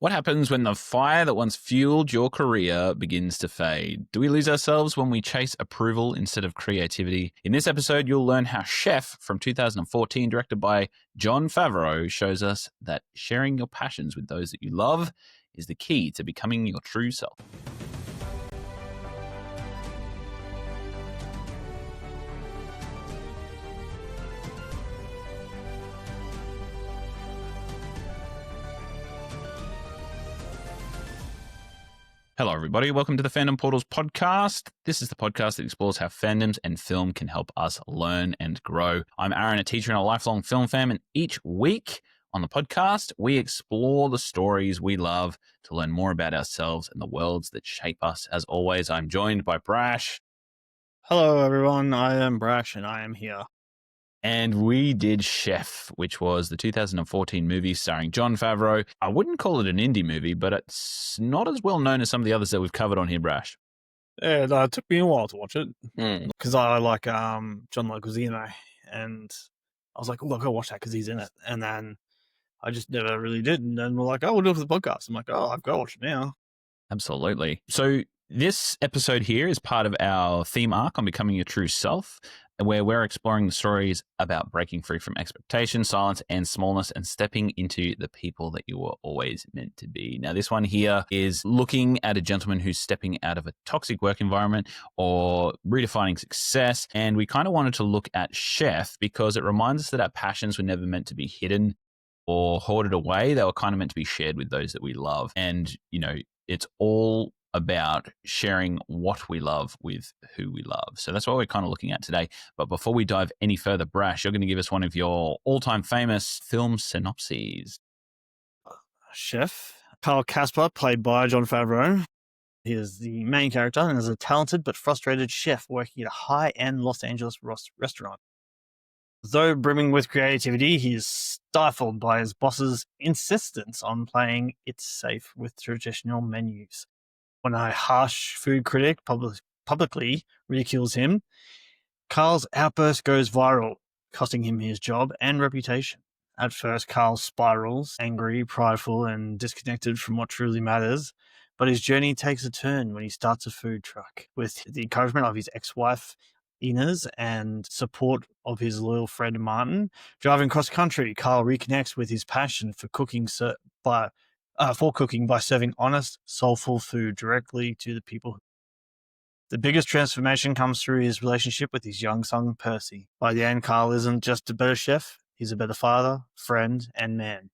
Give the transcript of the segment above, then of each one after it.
What happens when the fire that once fueled your career begins to fade? Do we lose ourselves when we chase approval instead of creativity? In this episode, you'll learn how Chef from 2014, directed by John Favreau, shows us that sharing your passions with those that you love is the key to becoming your true self. Hello, everybody. Welcome to the Fandom Portals podcast. This is the podcast that explores how fandoms and film can help us learn and grow. I'm Aaron, a teacher and a lifelong film fan, and each week on the podcast, we explore the stories we love to learn more about ourselves and the worlds that shape us. As always, I'm joined by Brash. Hello, everyone. I am Brash, and I am here. And we did Chef, which was the 2014 movie starring John Favreau. I wouldn't call it an indie movie, but it's not as well known as some of the others that we've covered on here, Brash. Yeah, it took me a while to watch it because I like John Leguizamo, and I was like, "Oh, I've got to watch that because he's in it." And then I just never really did. And then we're like, "Oh, we'll do it for the podcast." I'm like, "Oh, I've got to watch it now." Absolutely. So this episode here is part of our theme arc on becoming your true self, where we're exploring the stories about breaking free from expectation, silence, and smallness, and stepping into the people that you were always meant to be. Now, this one here is looking at a gentleman who's stepping out of a toxic work environment or redefining success. And we kind of wanted to look at Chef because it reminds us that our passions were never meant to be hidden or hoarded away. They were kind of meant to be shared with those that we love. And, you know, it's all about sharing what we love with who we love. So that's what we're kind of looking at today. But before we dive any further, Brash, you're going to give us one of your all-time famous film synopses. Chef Carl Casper, played by John Favreau. He is the main character and is a talented but frustrated chef working at a high-end Los Angeles restaurant. Though brimming with creativity, he is stifled by his boss's insistence on playing it safe with traditional menus. When a harsh food critic publicly ridicules him, Carl's outburst goes viral, costing him his job and reputation. At first, Carl spirals, angry, prideful, and disconnected from what truly matters, but his journey takes a turn when he starts a food truck. With the encouragement of his ex-wife, Inez, and support of his loyal friend Martin, driving cross-country, Carl reconnects with his passion for cooking by serving honest, soulful food directly to the people. The biggest transformation comes through his relationship with his young son, Percy. By the end, Carl isn't just a better chef, he's a better father, friend, and man.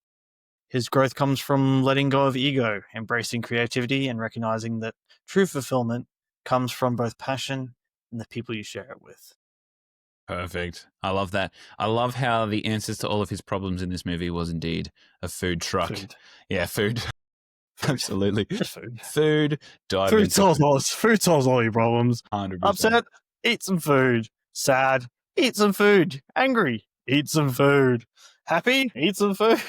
His growth comes from letting go of ego, embracing creativity, and recognizing that true fulfillment comes from both passion and the people you share it with. Perfect. I love that. I love how the answers to all of his problems in this movie was indeed a food truck. Food. Yeah, food. Absolutely. Just food. Food. Food solves all your problems. 100%. Upset? Eat some food. Sad? Eat some food. Angry? Eat some food. Happy? Eat some food.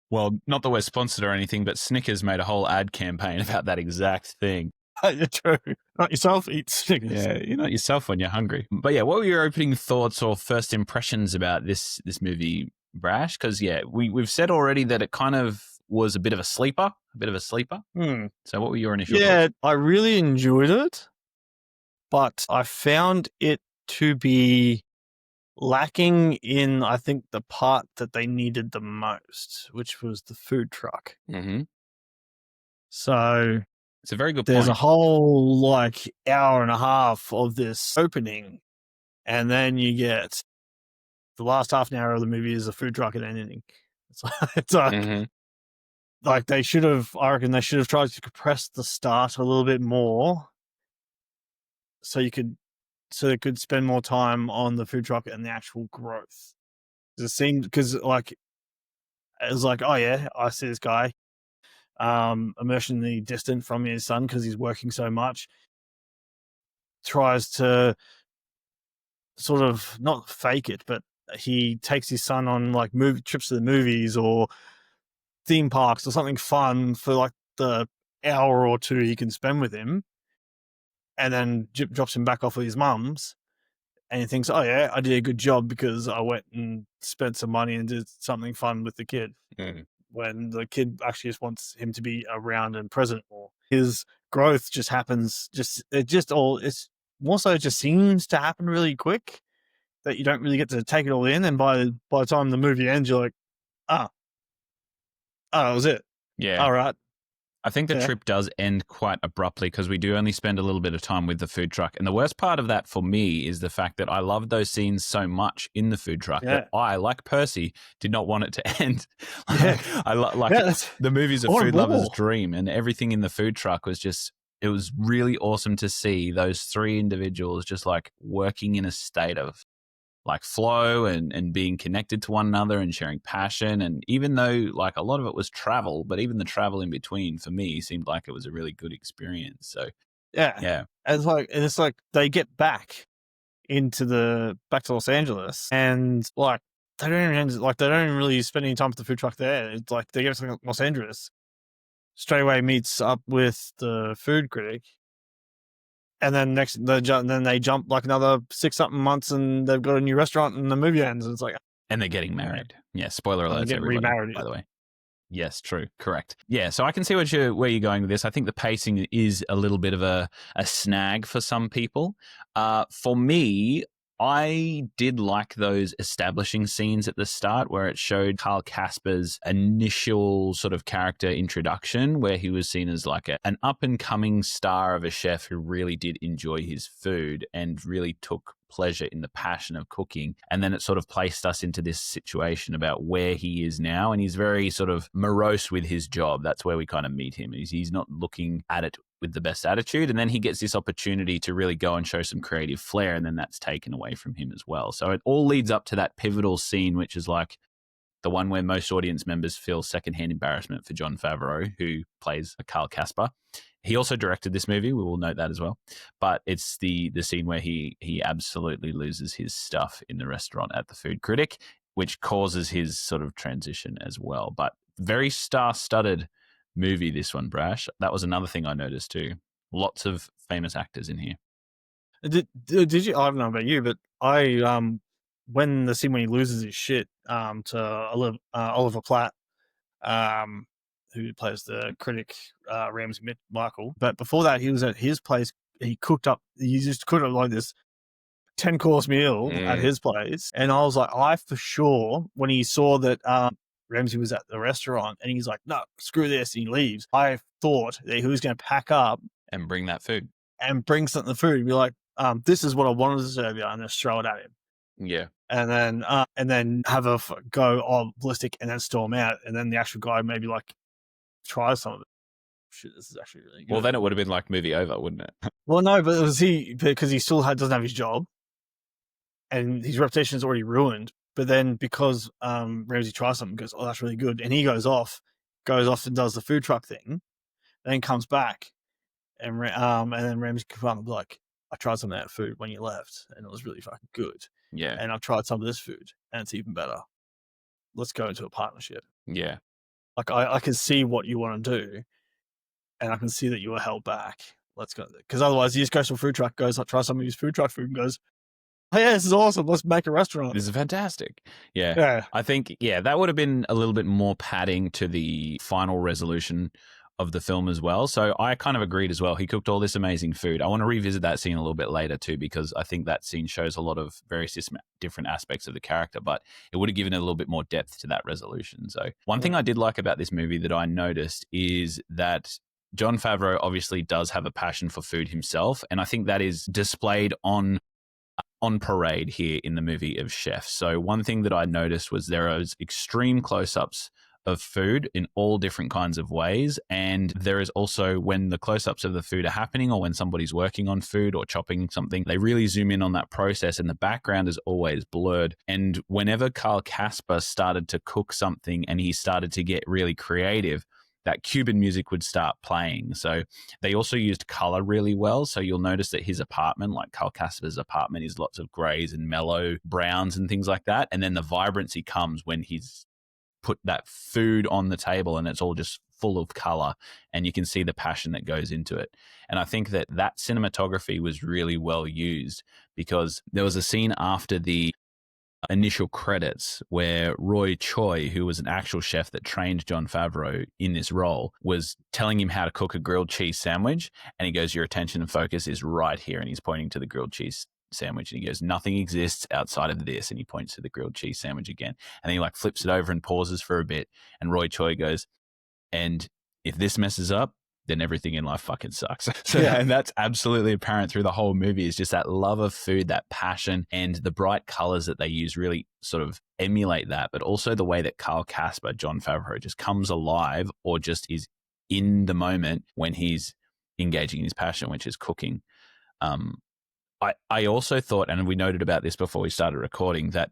Well, not that we're sponsored or anything, but Snickers made a whole ad campaign about that exact thing. You're true. Not yourself, eat Snickers. Yeah, you're not yourself when you're hungry. But yeah, what were your opening thoughts or first impressions about this movie, Brash? Because yeah, we've said already that it kind of was a bit of a sleeper. So what were your initial thoughts? I really enjoyed it, but I found it to be lacking in, I think, the part that they needed the most, which was the food truck. Mm-hmm. So it's a very good there's point. a whole hour and a half of this opening, and then you get the last half an hour of the movie is a food truck at an ending. It's like I reckon they should have tried to compress the start a little bit more, so they could spend more time on the food truck and the actual growth. It seemed because it was like, oh yeah, I see this guy emotionally distant from his son because he's working so much, tries to sort of not fake it, but he takes his son on trips to the movies or theme parks or something fun for the hour or two he can spend with him, and then drops him back off with his mum's, and he thinks, oh yeah, I did a good job because I went and spent some money and did something fun with the kid. when the kid actually just wants him to be around and present more. His growth just happens, it's more so it just seems to happen really quick that you don't really get to take it all in. And by the time the movie ends, you're like, oh, that was it. Yeah. All right. I think the trip does end quite abruptly because we do only spend a little bit of time with the food truck. And the worst part of that for me is the fact that I loved those scenes so much in the food truck that I, like Percy, did not want it to end. The movie's a food lover's dream, and everything in the food truck was just, it was really awesome to see those three individuals just like working in a state of like flow and being connected to one another and sharing passion. And even though like a lot of it was travel, but even the travel in between for me seemed like it was a really good experience. So yeah. And it's like they get back to Los Angeles, and like they don't even really spend any time with the food truck there. It's like they get to Los Angeles, straight away meets up with the food critic. And then they jump like another 6-something months, and they've got a new restaurant, and the movie ends, and it's like, and they're getting married. Yeah, spoiler alert, everybody. Remarried, by the way. Yes, true, correct. Yeah, so I can see where you're going with this. I think the pacing is a little bit of a snag for some people. For me, I did like those establishing scenes at the start where it showed Carl Casper's initial sort of character introduction, where he was seen as like an up-and-coming star of a chef who really did enjoy his food and really took pleasure in the passion of cooking. And then it sort of placed us into this situation about where he is now. And he's very sort of morose with his job. That's where we kind of meet him. He's not looking at it with the best attitude. And then he gets this opportunity to really go and show some creative flair. And then that's taken away from him as well. So it all leads up to that pivotal scene, which is like the one where most audience members feel secondhand embarrassment for John Favreau, who plays Carl Casper. He also directed this movie. We will note that as well. But it's the scene where he absolutely loses his stuff in the restaurant at the food critic, which causes his sort of transition as well. But very star-studded movie, this one, Brash. That was another thing I noticed too. Lots of famous actors in here. Did you? I don't know about you, but I when the scene when he loses his shit to Oliver Platt, who plays the critic, Ramsey Michael. But before that, he was at his place. He just cooked up like this 10-course meal at his place. And I was like, for sure, when he saw that Ramsey was at the restaurant and he's like, no, screw this, and he leaves, I thought that he was going to pack up and bring that food and bring something to food. Be like, this is what I wanted to serve you, and just throw it at him. Yeah. And then have a go ballistic and then storm out. And then the actual guy maybe like try some of it. Shit, this is actually really good. Well, then it would have been like movie over, wouldn't it? Well, no, but because he still doesn't have his job, and his reputation is already ruined. But then because Ramsey tries something, goes, oh, that's really good, and he goes off and does the food truck thing, then comes back, and then Ramsey comes up and be like, I tried some of that food when you left, and it was really fucking good. Yeah. And I've tried some of this food, and it's even better. Let's go into a partnership. Yeah. Like, I can see what you want to do, and I can see that you were held back. Let's go. Because otherwise, he just goes to a food truck, goes, try some of his food truck food, and goes, oh, yeah, this is awesome. Let's make a restaurant. This is fantastic. Yeah. I think, that would have been a little bit more padding to the final resolution of the film as well. So I kind of agreed as well. He cooked all this amazing food. I want to revisit that scene a little bit later too, because I think that scene shows a lot of very different aspects of the character, but it would have given it a little bit more depth to that resolution. So one thing I did like about this movie that I noticed is that John Favreau obviously does have a passion for food himself. And I think that is displayed on parade here in the movie of Chef. So one thing that I noticed was there is extreme close-ups of food in all different kinds of ways. And there is also, when the close-ups of the food are happening or when somebody's working on food or chopping something, they really zoom in on that process and the background is always blurred. And whenever Carl Casper started to cook something and he started to get really creative, that Cuban music would start playing. So they also used color really well. So you'll notice that his apartment, like Carl Casper's apartment, is lots of grays and mellow browns and things like that. And then the vibrancy comes when he's put that food on the table and it's all just full of color and you can see the passion that goes into it. And I think that cinematography was really well used because there was a scene after the initial credits where Roy Choi, who was an actual chef that trained John Favreau in this role, was telling him how to cook a grilled cheese sandwich. And he goes, your attention and focus is right here. And he's pointing to the grilled cheese sandwich. And he goes, nothing exists outside of this. And he points to the grilled cheese sandwich again. And he like flips it over and pauses for a bit. And Roy Choi goes, and if this messes up, then everything in life fucking sucks. So, yeah. And that's absolutely apparent through the whole movie, is just that love of food, that passion, and the bright colors that they use really sort of emulate that. But also the way that Carl Casper, John Favreau, just comes alive or just is in the moment when he's engaging in his passion, which is cooking. I also thought, and we noted about this before we started recording, that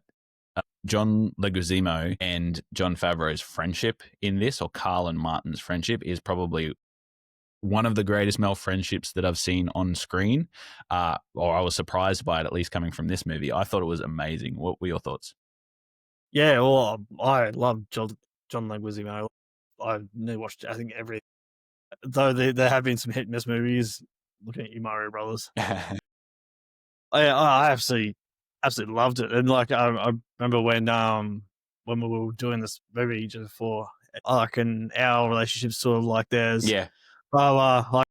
John Leguizamo and John Favreau's friendship in this, or Carl and Martin's friendship, is probably one of the greatest male friendships that I've seen on screen, or I was surprised by it, at least coming from this movie. I thought it was amazing. What were your thoughts? Yeah, well, I love John Leguizamo. I've never watched, I think, though there have been some hit and miss movies. Looking at you, Mario Brothers. I absolutely loved it, and like I remember when we were doing this movie just before, like, and our relationship's sort of like theirs. Yeah. Like,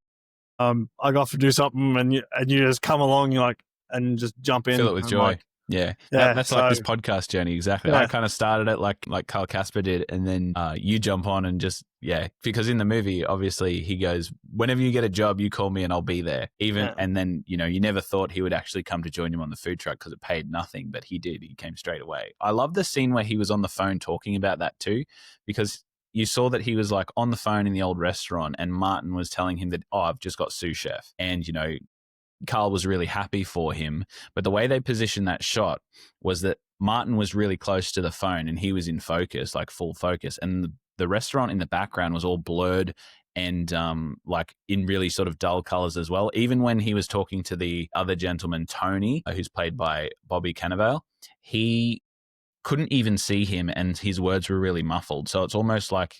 I got to do something, and you just come along, you like, and just jump in. Fill it with joy. Like, yeah. That's so, like this podcast journey. Exactly. Yeah. I kind of started it like Carl Casper did, and then you jump on and just, because in the movie, obviously he goes, whenever you get a job, you call me and I'll be there. And then, you never thought he would actually come to join him on the food truck because it paid nothing, but he did. He came straight away. I love the scene where he was on the phone talking about that too, because you saw that he was like on the phone in the old restaurant, and Martin was telling him that, I've just got sous chef. And, Carl was really happy for him. But the way they positioned that shot was that Martin was really close to the phone and he was in focus, like full focus. And the restaurant in the background was all blurred and like in really sort of dull colors as well. Even when he was talking to the other gentleman, Tony, who's played by Bobby Cannavale, he couldn't even see him and his words were really muffled. So it's almost like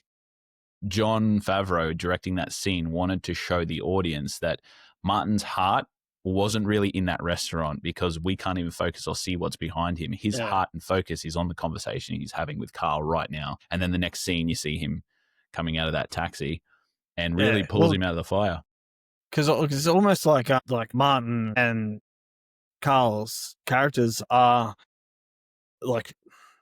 John Favreau directing that scene wanted to show the audience that Martin's heart wasn't really in that restaurant because we can't even focus or see what's behind him. His heart and focus is on the conversation he's having with Carl right now. And then the next scene, you see him coming out of that taxi and really pulls him out of the fire. Because it's almost like Martin and Carl's characters are like,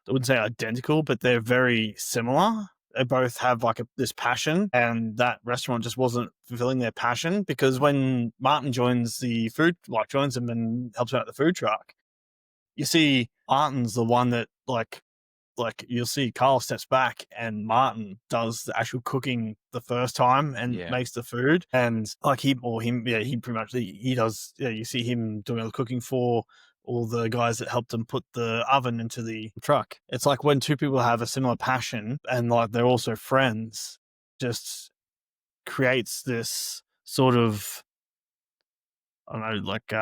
I wouldn't say identical, but they're very similar. They both have like this passion, and that restaurant just wasn't fulfilling their passion, because when Martin joins them and helps out the food truck, you see Martin's the one that like you'll see Carl steps back and Martin does the actual cooking the first time and makes the food, and like he pretty much he does. Yeah, you see him doing all the cooking for all the guys that helped him put the oven into the truck. It's like when two people have a similar passion and like they're also friends, just creates this sort of, I don't know, like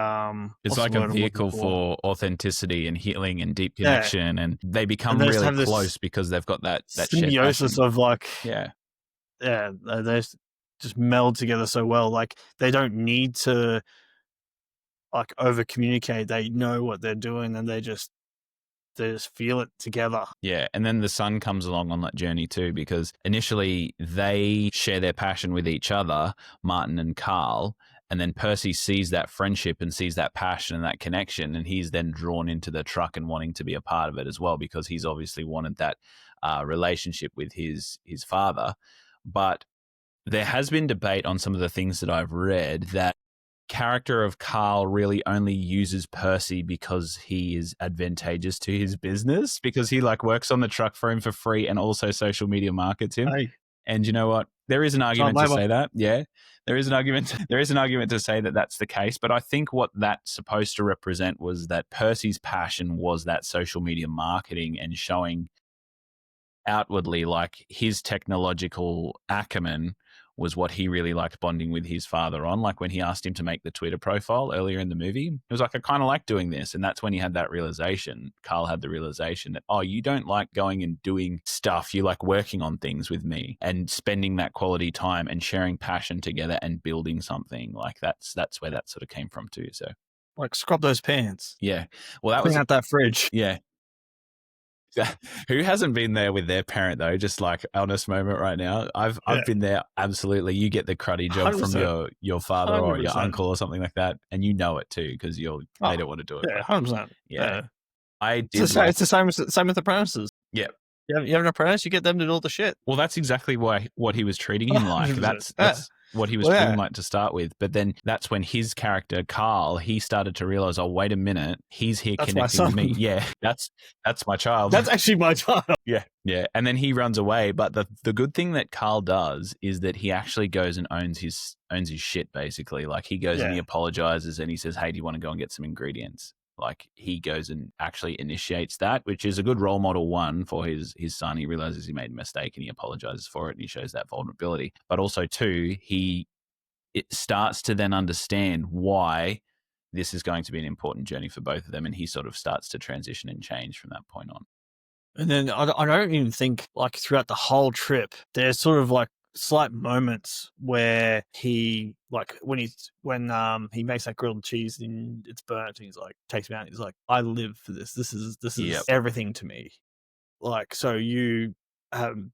it's like a vehicle for authenticity and healing and deep connection, and they become really close because they've got that symbiosis of like they just meld together so well. Like they don't need to like over communicate. They know what they're doing and they just feel it together. Yeah. And then the son comes along on that journey too, because initially they share their passion with each other, Martin and Carl, and then Percy sees that friendship and sees that passion and that connection, and he's then drawn into the truck and wanting to be a part of it as well, because he's obviously wanted that relationship with his father. But there has been debate on some of the things that I've read that character of Carl really only uses Percy because he is advantageous to his business, because he like works on the truck for him for free and also social media markets him. And you know what? There is an argument to say that. Yeah, there is an argument. There is an argument to say that that's the case. But I think what that's supposed to represent was that Percy's passion was that social media marketing and showing outwardly like his technological acumen was what he really liked bonding with his father on. Like when he asked him to make the Twitter profile earlier in the movie, he was like, I kind of like doing this. And that's when he had that realization. Carl had the realization that, you don't like going and doing stuff. You like working on things with me and spending that quality time and sharing passion together and building something. Like that's where that sort of came from too. So like scrub those pans. Yeah. Well, Clean out that fridge. Yeah. Who hasn't been there with their parent though? Just like honest moment right now. I've been there. Absolutely. You get the cruddy job from 100%. your father or your 100%. uncle or something like that, and you know it too because they don't want to do it. Yeah, 100%. Yeah. I did. It's the same with apprentices. Yeah. You have an apprentice, you get them to do all the shit. Well, that's exactly what he was treating him like. 100%. That's what he was treating him like to start with. But then that's when his character, Carl, he started to realize, oh, wait a minute, he's here connecting with me. Yeah, that's my child. That's actually my child. Yeah. Yeah. And then he runs away. But the good thing that Carl does is that he actually goes and owns his shit, basically. Like he goes and he apologizes and he says, hey, do you want to go and get some ingredients? Like he goes and actually initiates that, which is a good role model, one, for his son. He realizes he made a mistake and he apologizes for it and he shows that vulnerability. But also, two, it starts to then understand why this is going to be an important journey for both of them. And he sort of starts to transition and change from that point on. And then I don't even think, like, throughout the whole trip, there's sort of like slight moments where he, like, when he makes that grilled cheese and it's burnt and he's like, takes me out and he's like, I live for this. This is everything to me. Like, so you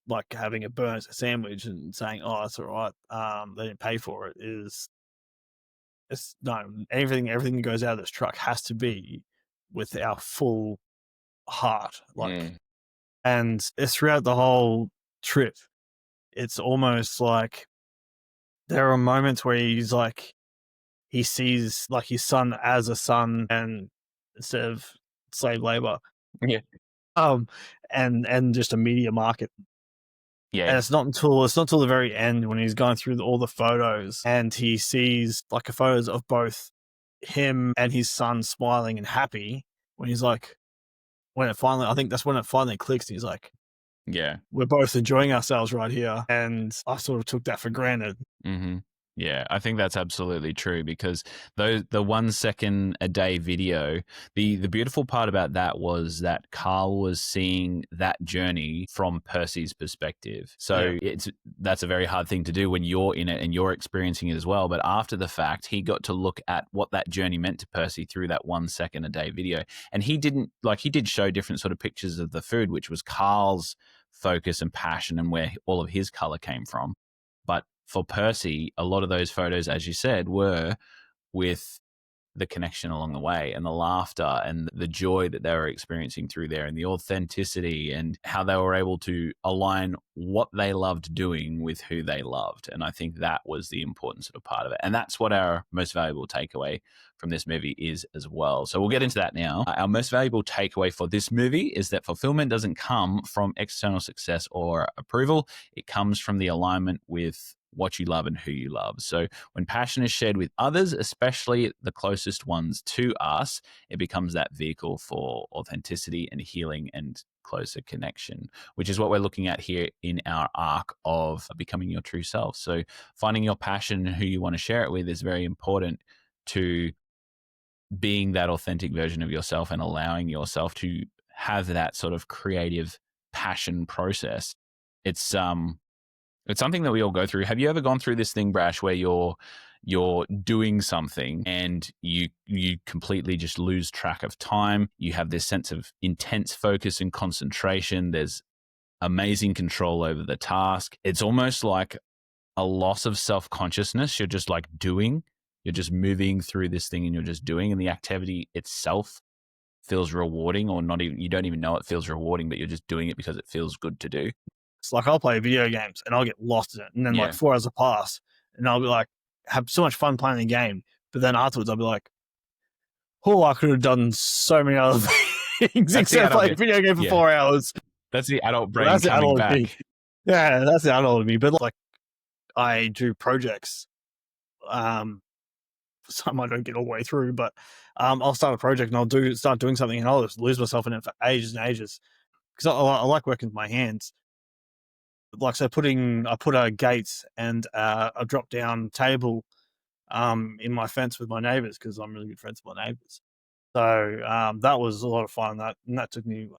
like having a burnt sandwich and saying, oh, that's all right. They didn't pay for it everything that goes out of this truck has to be with our full heart. Like, and it's throughout the whole trip. It's almost like there are moments where he's like, he sees like his son as a son and instead of slave labor. Yeah. And just a media market. Yeah. And it's not until the very end when he's going through all the photos and he sees like photos of both him and his son smiling and happy, when he's like, I think that's when it finally clicks. He's like, yeah, we're both enjoying ourselves right here. And I sort of took that for granted. Mm-hmm. Yeah, I think that's absolutely true because the 1 second a day video, the beautiful part about that was that Carl was seeing that journey from Percy's perspective. So that's a very hard thing to do when you're in it and you're experiencing it as well. But after the fact, he got to look at what that journey meant to Percy through that 1 second a day video. And he did show different sort of pictures of the food, which was Carl's focus and passion and where all of his color came from. But for Percy, a lot of those photos, as you said, were with the connection along the way and the laughter and the joy that they were experiencing through there and the authenticity and how they were able to align what they loved doing with who they loved. And I think that was the important sort of part of it. And that's what our most valuable takeaway from this movie is as well. So we'll get into that now. Our most valuable takeaway for this movie is that fulfillment doesn't come from external success or approval. It comes from the alignment with what you love and who you love. So when passion is shared with others, especially the closest ones to us, it becomes that vehicle for authenticity and healing and closer connection, which is what we're looking at here in our arc of becoming your true self. So finding your passion and who you want to share it with is very important to being that authentic version of yourself and allowing yourself to have that sort of creative passion process. It's something that we all go through. Have you ever gone through this thing, Brash, where you're doing something and you completely just lose track of time? You have this sense of intense focus and concentration. There's amazing control over the task. It's almost like a loss of self-consciousness. You're just like doing. You're just moving through this thing and you're just doing, and the activity itself feels rewarding, or not even, you don't even know it feels rewarding, but you're just doing it because it feels good to do. It's like I'll play video games and I'll get lost in it. And then like 4 hours will pass and I'll be like, have so much fun playing the game. But then afterwards I'll be like, oh, I could have done so many other things except play a video game for 4 hours. That's the adult brain coming back. Yeah, that's the adult of me. But like I do projects. Some I don't get all the way through, but I'll start a project and I'll start doing something and I'll just lose myself in it for ages and ages. Because I like working with my hands. Like, so I put a gate and a drop down table in my fence with my neighbors because I'm really good friends with my neighbors. So that was a lot of fun. That took me,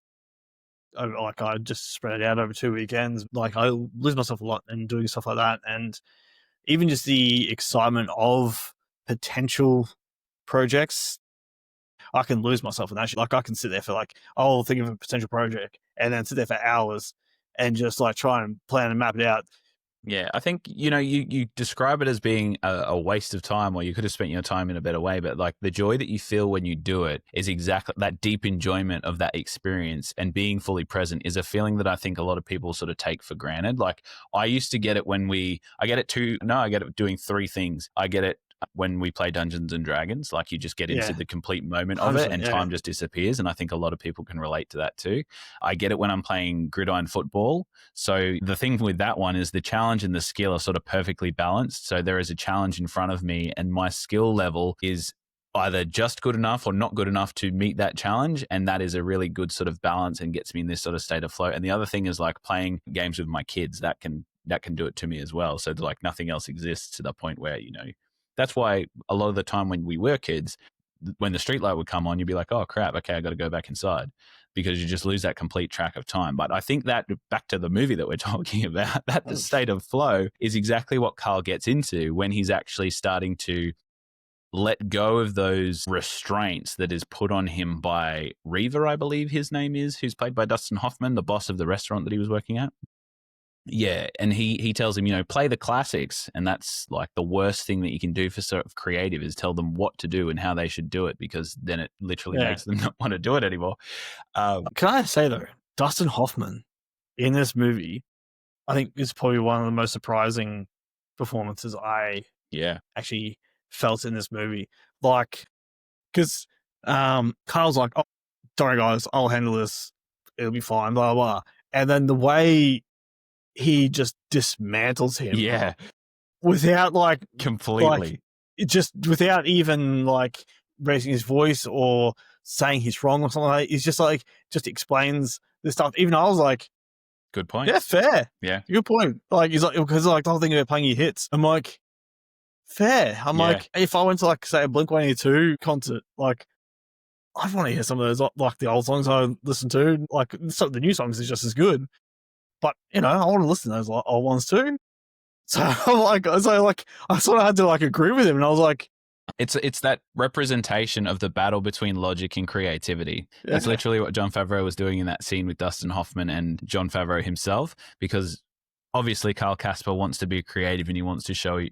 like, I just spread it out over 2 weekends. Like, I lose myself a lot in doing stuff like that. And even just the excitement of potential projects, I can lose myself in that shit. Like, I can sit there for like, I'll think of a potential project and then sit there for hours and just like try and plan and map it out. Yeah, I think, you describe it as being a waste of time, or you could have spent your time in a better way. But like the joy that you feel when you do it is exactly that deep enjoyment of that experience, and being fully present is a feeling that I think a lot of people sort of take for granted. Like I used to get it I get it doing three things. I get it when we play Dungeons and Dragons, like you just get into the complete moment of it and time just disappears. And I think a lot of people can relate to that too. I get it when I'm playing gridiron football. So the thing with that one is the challenge and the skill are sort of perfectly balanced. So there is a challenge in front of me and my skill level is either just good enough or not good enough to meet that challenge. And that is a really good sort of balance and gets me in this sort of state of flow. And the other thing is like playing games with my kids, that can do it to me as well. So like nothing else exists to the point where, that's why a lot of the time when we were kids, when the street light would come on, you'd be like, oh crap, okay, I got to go back inside, because you just lose that complete track of time. But I think that back to the movie that we're talking about, that the state of flow is exactly what Carl gets into when he's actually starting to let go of those restraints that is put on him by Reva, I believe his name is, who's played by Dustin Hoffman, the boss of the restaurant that he was working at. Yeah, and he tells him, play the classics, and that's like the worst thing that you can do for sort of creative is tell them what to do and how they should do it, because then it literally makes them not want to do it anymore. Can I say though, Dustin Hoffman in this movie, I think is probably one of the most surprising performances I actually felt in this movie. Like, because Carl's like, oh, sorry guys, I'll handle this, it'll be fine, blah blah, and then the way he just dismantles him, without like completely, just without even like raising his voice or saying he's wrong or something like that. He's just like just explains this stuff. Even I was like, good point. Yeah, fair. Yeah, good point. Like he's like, because like the whole thing about playing your hits, I'm like, fair. I'm like, if I went to like say a Blink-182 concert, like I'd want to hear some of those like the old songs I listened to. Like some of the new songs is just as good. But, I want to listen to those old ones too. So I'm like, I sort of had to like agree with him. And I was like, it's that representation of the battle between logic and creativity. It's literally what John Favreau was doing in that scene with Dustin Hoffman and John Favreau himself, because obviously Carl Casper wants to be creative and he wants to show you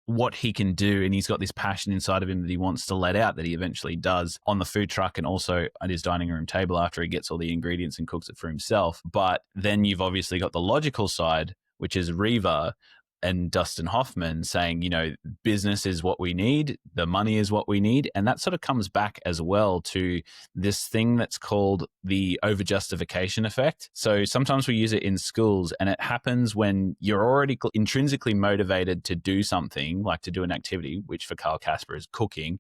what he can do, and he's got this passion inside of him that he wants to let out, that he eventually does on the food truck and also at his dining room table after he gets all the ingredients and cooks it for himself. But then you've obviously got the logical side, which is Reva and Dustin Hoffman saying, business is what we need, the money is what we need. And that sort of comes back as well to this thing that's called the overjustification effect. So sometimes we use it in schools, and it happens when you're already intrinsically motivated to do something, like to do an activity, which for Carl Casper is cooking.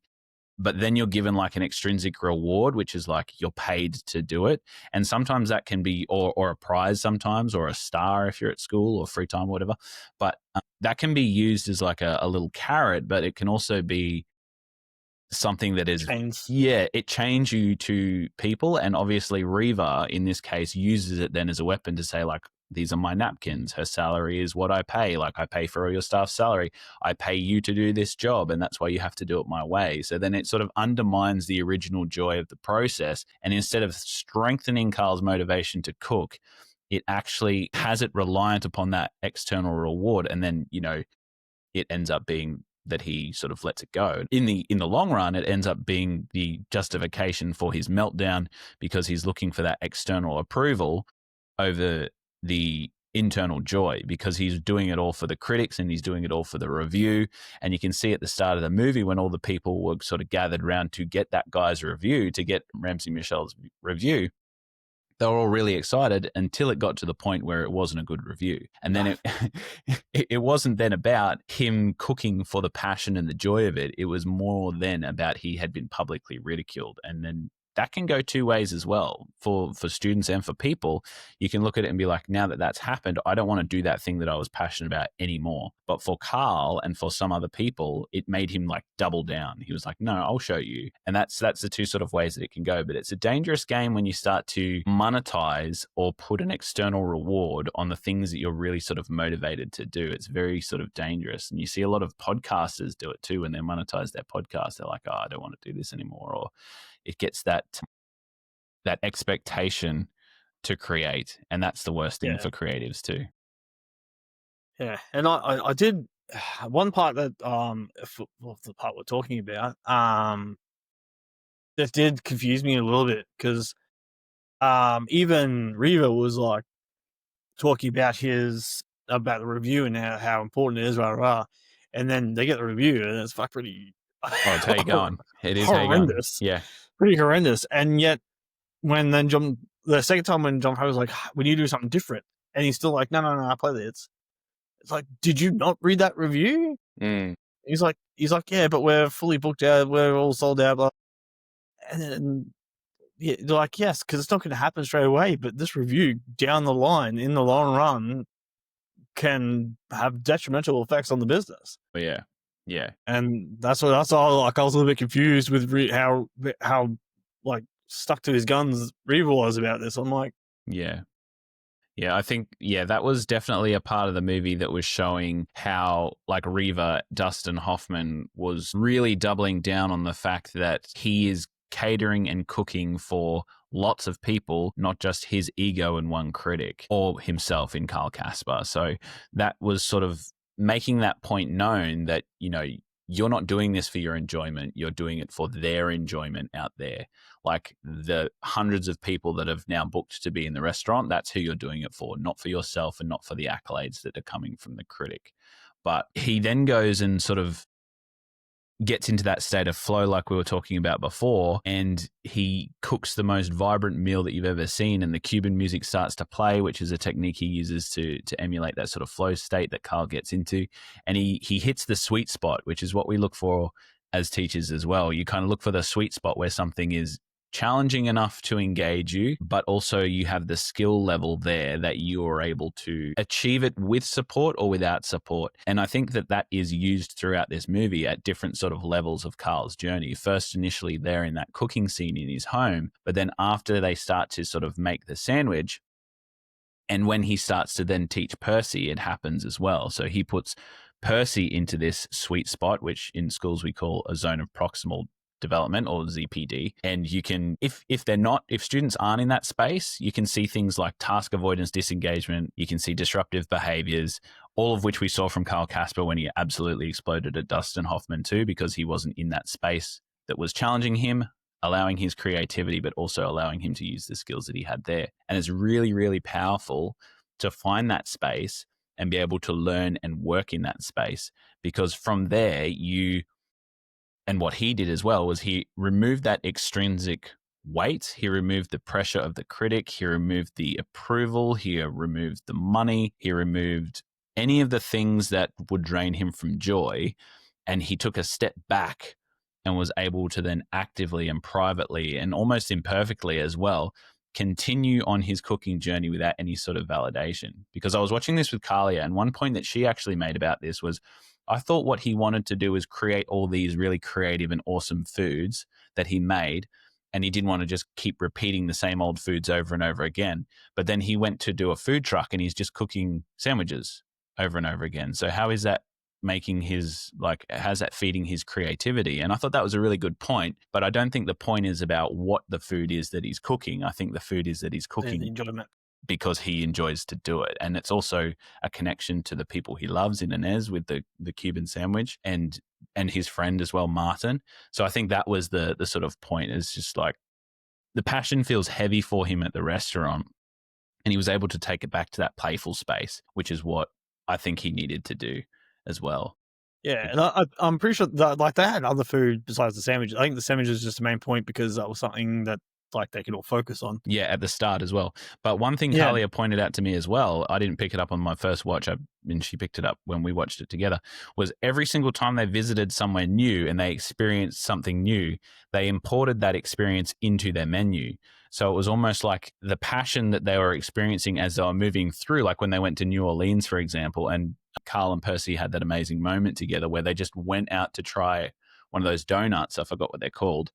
But then you're given like an extrinsic reward, which is like you're paid to do it. And sometimes that can be, or a prize sometimes, or a star if you're at school, or free time, or whatever. But that can be used as like a little carrot, but it can also be something that is, it chains you to people. And obviously Reva in this case uses it then as a weapon to say like, these are my napkins. Her salary is what I pay. Like I pay for all your staff's salary. I pay you to do this job, and that's why you have to do it my way. So then it sort of undermines the original joy of the process. And instead of strengthening Carl's motivation to cook, it actually has it reliant upon that external reward. And then, it ends up being that he sort of lets it go. In the long run, it ends up being the justification for his meltdown, because he's looking for that external approval over the internal joy, because he's doing it all for the critics and he's doing it all for the review. And you can see at the start of the movie when all the people were sort of gathered around to get that guy's review, to get Ramsey Michelle's review, they were all really excited until it got to the point where it wasn't a good review. And then it wasn't then about him cooking for the passion and the joy of it. It was more then about he had been publicly ridiculed. And then that can go two ways as well. For students and for people, you can look at it and be like, now that that's happened, I don't want to do that thing that I was passionate about anymore. But for Carl and for some other people, it made him like double down. He was like, no, I'll show you. And that's the two sort of ways that it can go. But it's a dangerous game when you start to monetize or put an external reward on the things that you're really sort of motivated to do. It's very sort of dangerous. And you see a lot of podcasters do it too. When they monetize their podcast, they're like, oh, I don't want to do this anymore. Or it gets that expectation to create. And that's the worst thing Yeah. for creatives too. Yeah, and I did one part that the part we're talking about that did confuse me a little bit because even Reva was like talking about the review and how important it is, rah, rah, and then they get the review and it's like pretty Oh, it's how you going. It is how you going. horrendous, Yeah. pretty horrendous. And yet when then the second time when John Favreau was like, we need to do something different, and he's still like, no, I play this. It's like, did you not read that review? He's like, yeah, but we're fully booked out. We're all sold out. Blah. And then they're like, yes, because it's not going to happen straight away. But this review down the line, in the long run, can have detrimental effects on the business. But yeah. And that's all. Like, I was a little bit confused with how like stuck to his guns Reva was about this. I'm like, yeah. Yeah, I think, that was definitely a part of the movie that was showing how, like, Reva, Dustin Hoffman, was really doubling down on the fact that he is catering and cooking for lots of people, not just his ego and one critic, or himself in Carl Casper. So that was sort of making that point known that, you're not doing this for your enjoyment. You're doing it for their enjoyment out there. Like the hundreds of people that have now booked to be in the restaurant, that's who you're doing it for, not for yourself and not for the accolades that are coming from the critic. But he then goes and sort of gets into that state of flow like we were talking about before, and he cooks the most vibrant meal that you've ever seen, and the Cuban music starts to play, which is a technique he uses to emulate that sort of flow state that Carl gets into. And he hits the sweet spot, which is what we look for as teachers as well. You kind of look for the sweet spot where something is challenging enough to engage you, but also you have the skill level there that you are able to achieve it with support or without support. And I think that is used throughout this movie at different sort of levels of Carl's journey. First, initially there in that cooking scene in his home, but then after they start to sort of make the sandwich, and when he starts to then teach Percy, it happens as well. So he puts Percy into this sweet spot, which in schools we call a zone of proximal development, or ZPD. And you can, if students aren't in that space, you can see things like task avoidance, disengagement, you can see disruptive behaviors, all of which we saw from Carl Casper when he absolutely exploded at Dustin Hoffman too, because he wasn't in that space that was challenging him, allowing his creativity, but also allowing him to use the skills that he had there. And it's really, really powerful to find that space and be able to learn and work in that space, because from there and what he did as well was he removed that extrinsic weight. He removed the pressure of the critic. He removed the approval. He removed the money. He removed any of the things that would drain him from joy. And he took a step back and was able to then actively and privately and almost imperfectly as well continue on his cooking journey without any sort of validation. Because I was watching this with Kalia, and one point that she actually made about this was, I thought what he wanted to do was create all these really creative and awesome foods that he made, and he didn't want to just keep repeating the same old foods over and over again. But then he went to do a food truck and he's just cooking sandwiches over and over again. So how is that how's that feeding his creativity? And I thought that was a really good point, but I don't think the point is about what the food is that he's cooking. I think the food is that he's cooking because he enjoys to do it. And it's also a connection to the people he loves in Inez with the Cuban sandwich and his friend as well, Martin. So I think that was the sort of point, is just like the passion feels heavy for him at the restaurant, and he was able to take it back to that playful space, which is what I think he needed to do as well. Yeah, and I'm pretty sure that like they had other food besides the sandwiches. I think the sandwich is just the main point because that was something that like they could all focus on. Yeah, at the start as well. But one thing Kalia pointed out to me as well, I didn't pick it up on my first watch, and she picked it up when we watched it together, was every single time they visited somewhere new and they experienced something new, they imported that experience into their menu. So it was almost like the passion that they were experiencing as they were moving through, like when they went to New Orleans, for example, and Carl and Percy had that amazing moment together where they just went out to try one of those donuts. I forgot what they're called,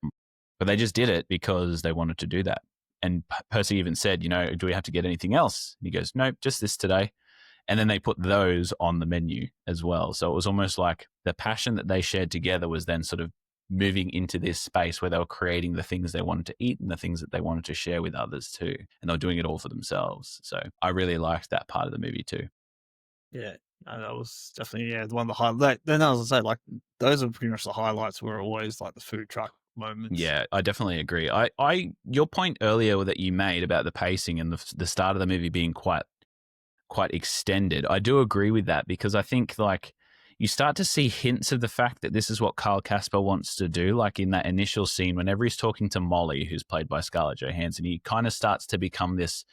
but they just did it because they wanted to do that. And Percy even said, do we have to get anything else? And he goes, nope, just this today. And then they put those on the menu as well. So it was almost like the passion that they shared together was then sort of moving into this space where they were creating the things they wanted to eat and the things that they wanted to share with others too. And they were doing it all for themselves. So I really liked that part of the movie too. Yeah, that was definitely one of the highlights. Then as I say, like those are pretty much the highlights. Were always like the food truck moments. Yeah, I definitely agree. Your point earlier that you made about the pacing and the start of the movie being quite extended, I do agree with that, because I think like you start to see hints of the fact that this is what Carl Casper wants to do. Like in that initial scene, whenever he's talking to Molly, who's played by Scarlett Johansson, he kind of starts to become this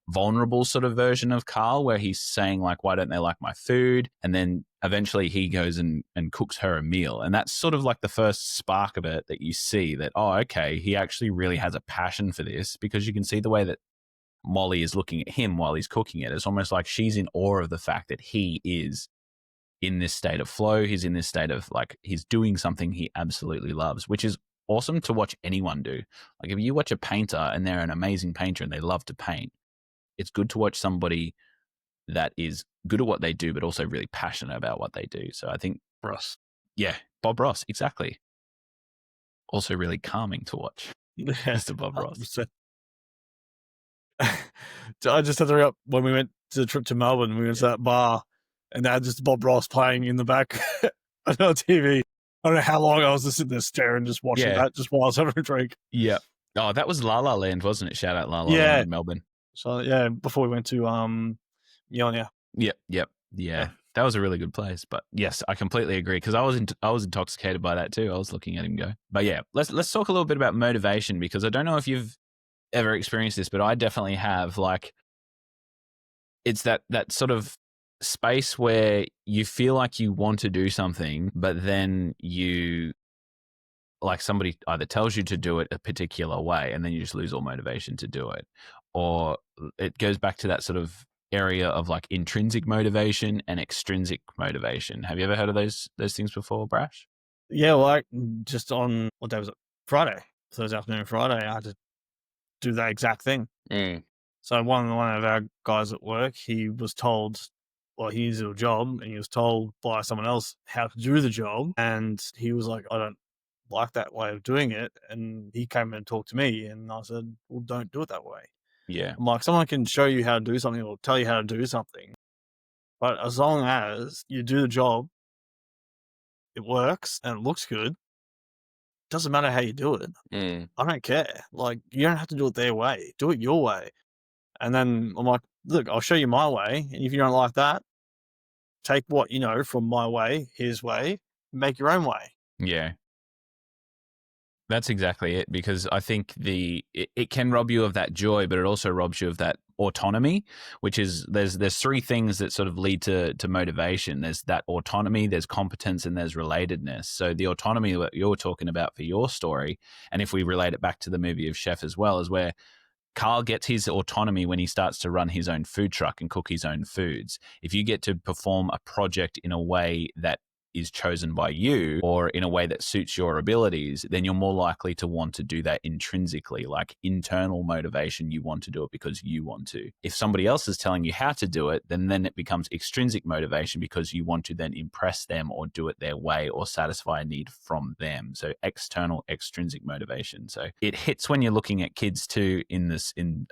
vulnerable sort of version of Carl, where he's saying like, why don't they like my food? And then eventually he goes and cooks her a meal. And that's sort of like the first spark of it that you see that, oh, okay, he actually really has a passion for this, because you can see the way that Molly is looking at him while he's cooking it. It's almost like she's in awe of the fact that he is in this state of flow. He's in this state of like, he's doing something he absolutely loves, which is awesome to watch anyone do. Like if you watch a painter and they're an amazing painter and they love to paint, it's good to watch somebody that is good at what they do, but also really passionate about what they do. So I think Ross. Yeah, Bob Ross, exactly. Also really calming to watch. Yeah, Mr. Bob Ross. 100%. I just had to up when we went to the trip to Melbourne. We went to that bar, and they had just Bob Ross playing in the back on our TV. I don't know how long I was just sitting there staring, just watching that, just while I was having a drink. Yeah. Oh, that was La La Land, wasn't it? Shout out La La Yeah. Land in Melbourne. So yeah, before we went to Ionia. Yep. Yeah. That was a really good place. But yes, I completely agree, because I was intoxicated by that too. I was looking at him go. But yeah, let's talk a little bit about motivation, because I don't know if you've ever experienced this, but I definitely have. Like, it's that sort of space where you feel like you want to do something, but then you, like, somebody either tells you to do it a particular way and then you just lose all motivation to do it. Or it goes back to that sort of area of like intrinsic motivation and extrinsic motivation. Have you ever heard of those things before, Brash? Yeah, well, just on, what day was it? Friday. Thursday afternoon, Friday, I had to do that exact thing. So one of our guys at work, he was told, well, he needs a job, and he was told by someone else how to do the job. And he was like, I don't like that way of doing it. And he came and talked to me, and I said, well, don't do it that way. Yeah. I'm like, someone can show you how to do something or tell you how to do something, but as long as you do the job, it works and it looks good, doesn't matter how you do it. I don't care. Like, you don't have to do it their way. Do it your way. And then I'm like, look, I'll show you my way. And if you don't like that, take what you know from my way, his way, make your own way. Yeah. That's exactly it, because I think it can rob you of that joy, but it also robs you of that autonomy, which is there's three things that sort of lead to motivation. There's that autonomy, there's competence, and there's relatedness. So the autonomy that you're talking about for your story, and if we relate it back to the movie of Chef as well, is where Carl gets his autonomy when he starts to run his own food truck and cook his own foods. If you get to perform a project in a way that is chosen by you or in a way that suits your abilities, then you're more likely to want to do that intrinsically, like internal motivation. You want to do it because you want to. If somebody else is telling you how to do it, then it becomes extrinsic motivation, because you want to then impress them or do it their way or satisfy a need from them. So external, extrinsic motivation. So it hits when you're looking at kids too in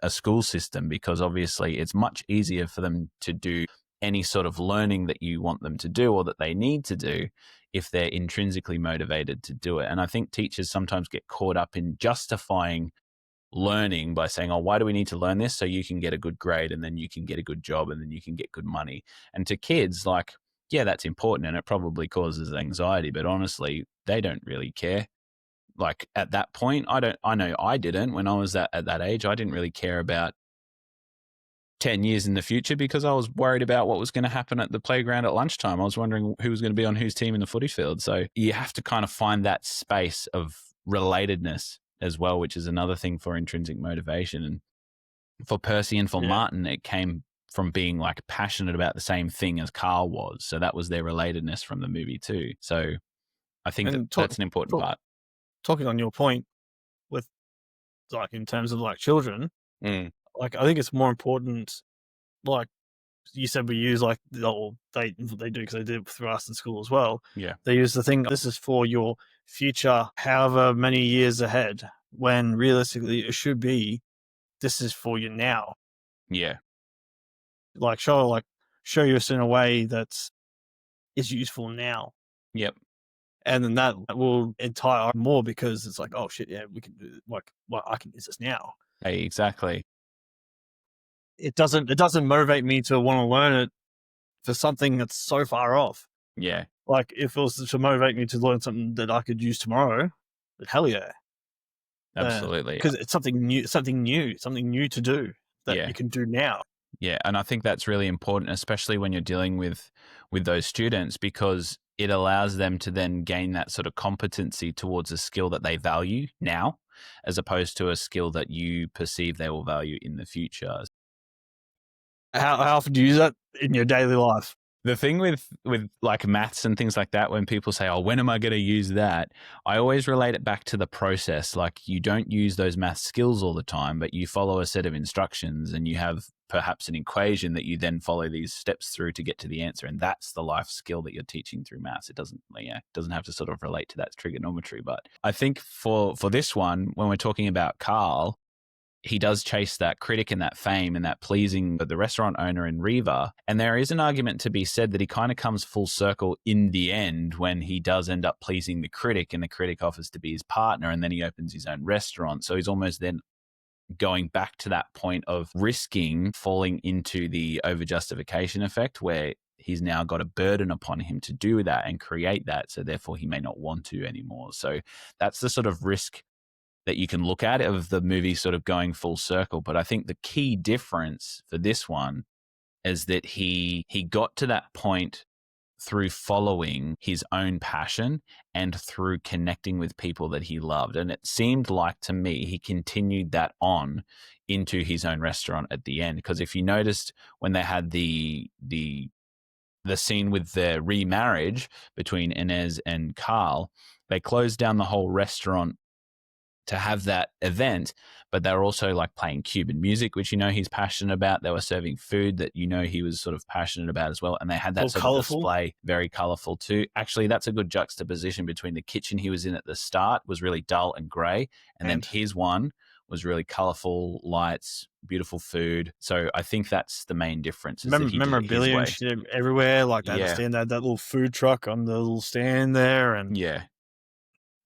a school system, because obviously it's much easier for them to do any sort of learning that you want them to do or that they need to do if they're intrinsically motivated to do it. And I think teachers sometimes get caught up in justifying learning by saying, oh, why do we need to learn this? So you can get a good grade, and then you can get a good job, and then you can get good money. And to kids, like, yeah, that's important, and it probably causes anxiety, but honestly, they don't really care. Like at that point, I know I didn't when I was at that age. I didn't really care about 10 years in the future, because I was worried about what was going to happen at the playground at lunchtime. I was wondering who was going to be on whose team in the footy field. So you have to kind of find that space of relatedness as well, which is another thing for intrinsic motivation. And for Percy and for Martin, it came from being like passionate about the same thing as Carl was. So that was their relatedness from the movie too. So I think that's an important part. Talking on your point with, like, in terms of like children, like, I think it's more important, like you said, we use like, they do, because they did it through us in school as well. Yeah. They use the thing, this is for your future, however many years ahead, when realistically it should be, this is for you now. Yeah. Show us in a way that is useful now. Yep. And then that will entire more, because it's like, oh shit, yeah, we can do I can use this now. Hey, exactly. It doesn't motivate me to want to learn it for something that's so far off. Yeah. Like, if it was to motivate me to learn something that I could use tomorrow, then hell yeah. Absolutely. Because it's something new to do that Yeah. you can do now. Yeah, and I think that's really important, especially when you're dealing with those students, because it allows them to then gain that sort of competency towards a skill that they value now, as opposed to a skill that you perceive they will value in the future. How often do you use that in your daily life? The thing with like maths and things like that, when people say, oh, when am I going to use that? I always relate it back to the process. Like, you don't use those math skills all the time, but you follow a set of instructions and you have perhaps an equation that you then follow these steps through to get to the answer. And that's the life skill that you're teaching through maths. It doesn't have to sort of relate to that trigonometry. But I think for this one, when we're talking about Carl, he does chase that critic and that fame and that pleasing the restaurant owner in Riva. And there is an argument to be said that he kind of comes full circle in the end when he does end up pleasing the critic, and the critic offers to be his partner, and then he opens his own restaurant. So he's almost then going back to that point of risking falling into the overjustification effect, where he's now got a burden upon him to do that and create that. So therefore he may not want to anymore. So that's the sort of risk that you can look at of the movie sort of going full circle. But I think the key difference for this one is that he got to that point through following his own passion and through connecting with people that he loved. And it seemed like to me he continued that on into his own restaurant at the end. Because if you noticed when they had the scene with the remarriage between Inez and Carl, they closed down the whole restaurant to have that event, but they were also like playing Cuban music, which he's passionate about. They were serving food that he was sort of passionate about as well, and they had that sort of display, very colorful too. Actually, that's a good juxtaposition between the kitchen he was in at the start was really dull and gray, and then his one was really colorful lights, beautiful food. So I think that's the main difference. Memorabilia and shit everywhere, like that. Yeah. Stand that little food truck on the little stand there, and yeah.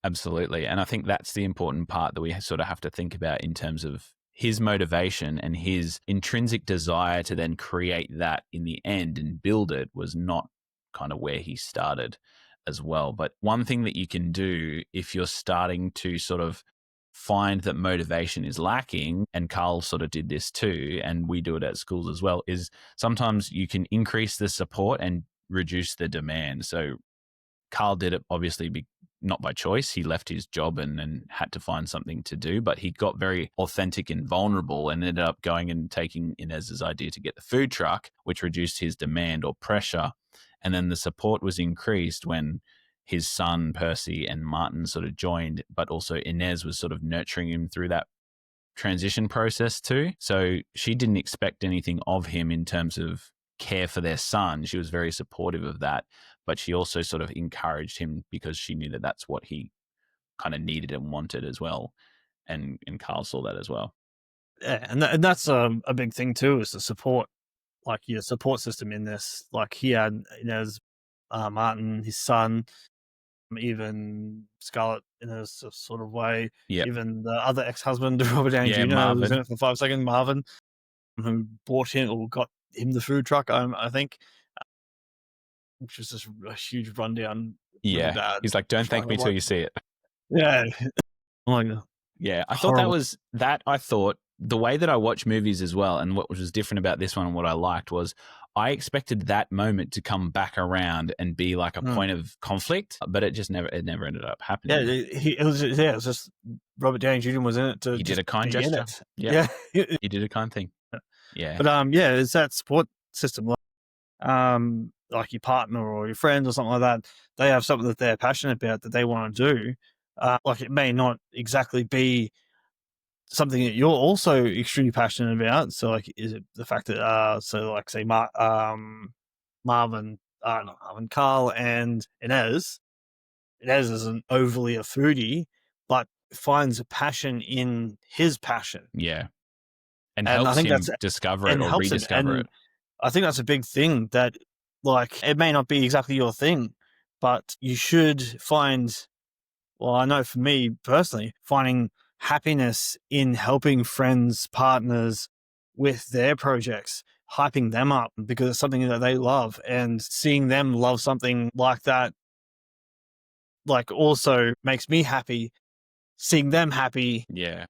Absolutely. And I think that's the important part that we sort of have to think about in terms of his motivation and his intrinsic desire to then create that in the end and build it was not kind of where he started as well. But one thing that you can do if you're starting to sort of find that motivation is lacking, and Carl sort of did this too, and we do it at schools as well, is sometimes you can increase the support and reduce the demand. So Carl did it obviously not by choice. He left his job and had to find something to do, but he got very authentic and vulnerable and ended up going and taking Inez's idea to get the food truck, which reduced his demand or pressure. And then the support was increased when his son, Percy, and Martin sort of joined, but also Inez was sort of nurturing him through that transition process too. So she didn't expect anything of him in terms of care for their son. She was very supportive of that, but she also sort of encouraged him because she knew that that's what he kind of needed and wanted as well. And Carl saw that as well. Yeah, and that's a big thing too, is the support, like your support system in this. Like he had, Martin, his son, even Scarlett in a sort of way, even the other ex-husband, Robert Downey Jr., who was in it for 5 seconds, Marvin, who bought him or got him the food truck, I think, which was just a huge rundown. Yeah, really bad. He's like, don't thank me till you see it. Yeah. Yeah, I thought I thought the way that I watch movies as well, and what was different about this one and what I liked was I expected that moment to come back around and be like a point of conflict, but it never ended up happening. Yeah, it was just Robert Downey Jr. was in it. He did a kind gesture. Yeah. He did a kind thing. Yeah. But it's that support system. Like your partner or your friends or something like that, they have something that they're passionate about that they want to do. Like it may not exactly be something that you're also extremely passionate about. So like, is it the fact that, say Marvin, Carl and Inez, Nez isn't overly a foodie, but finds a passion in his passion. Yeah. And And I helps think him that's discover it and or helps him. rediscover it. And I think that's a big thing that, like, it may not be exactly your thing, but you should find, well, I know for me personally, finding happiness in helping friends, partners with their projects, hyping them up because it's something that they love, and seeing them love something like that, like, also makes me happy, seeing them happy. Yeah.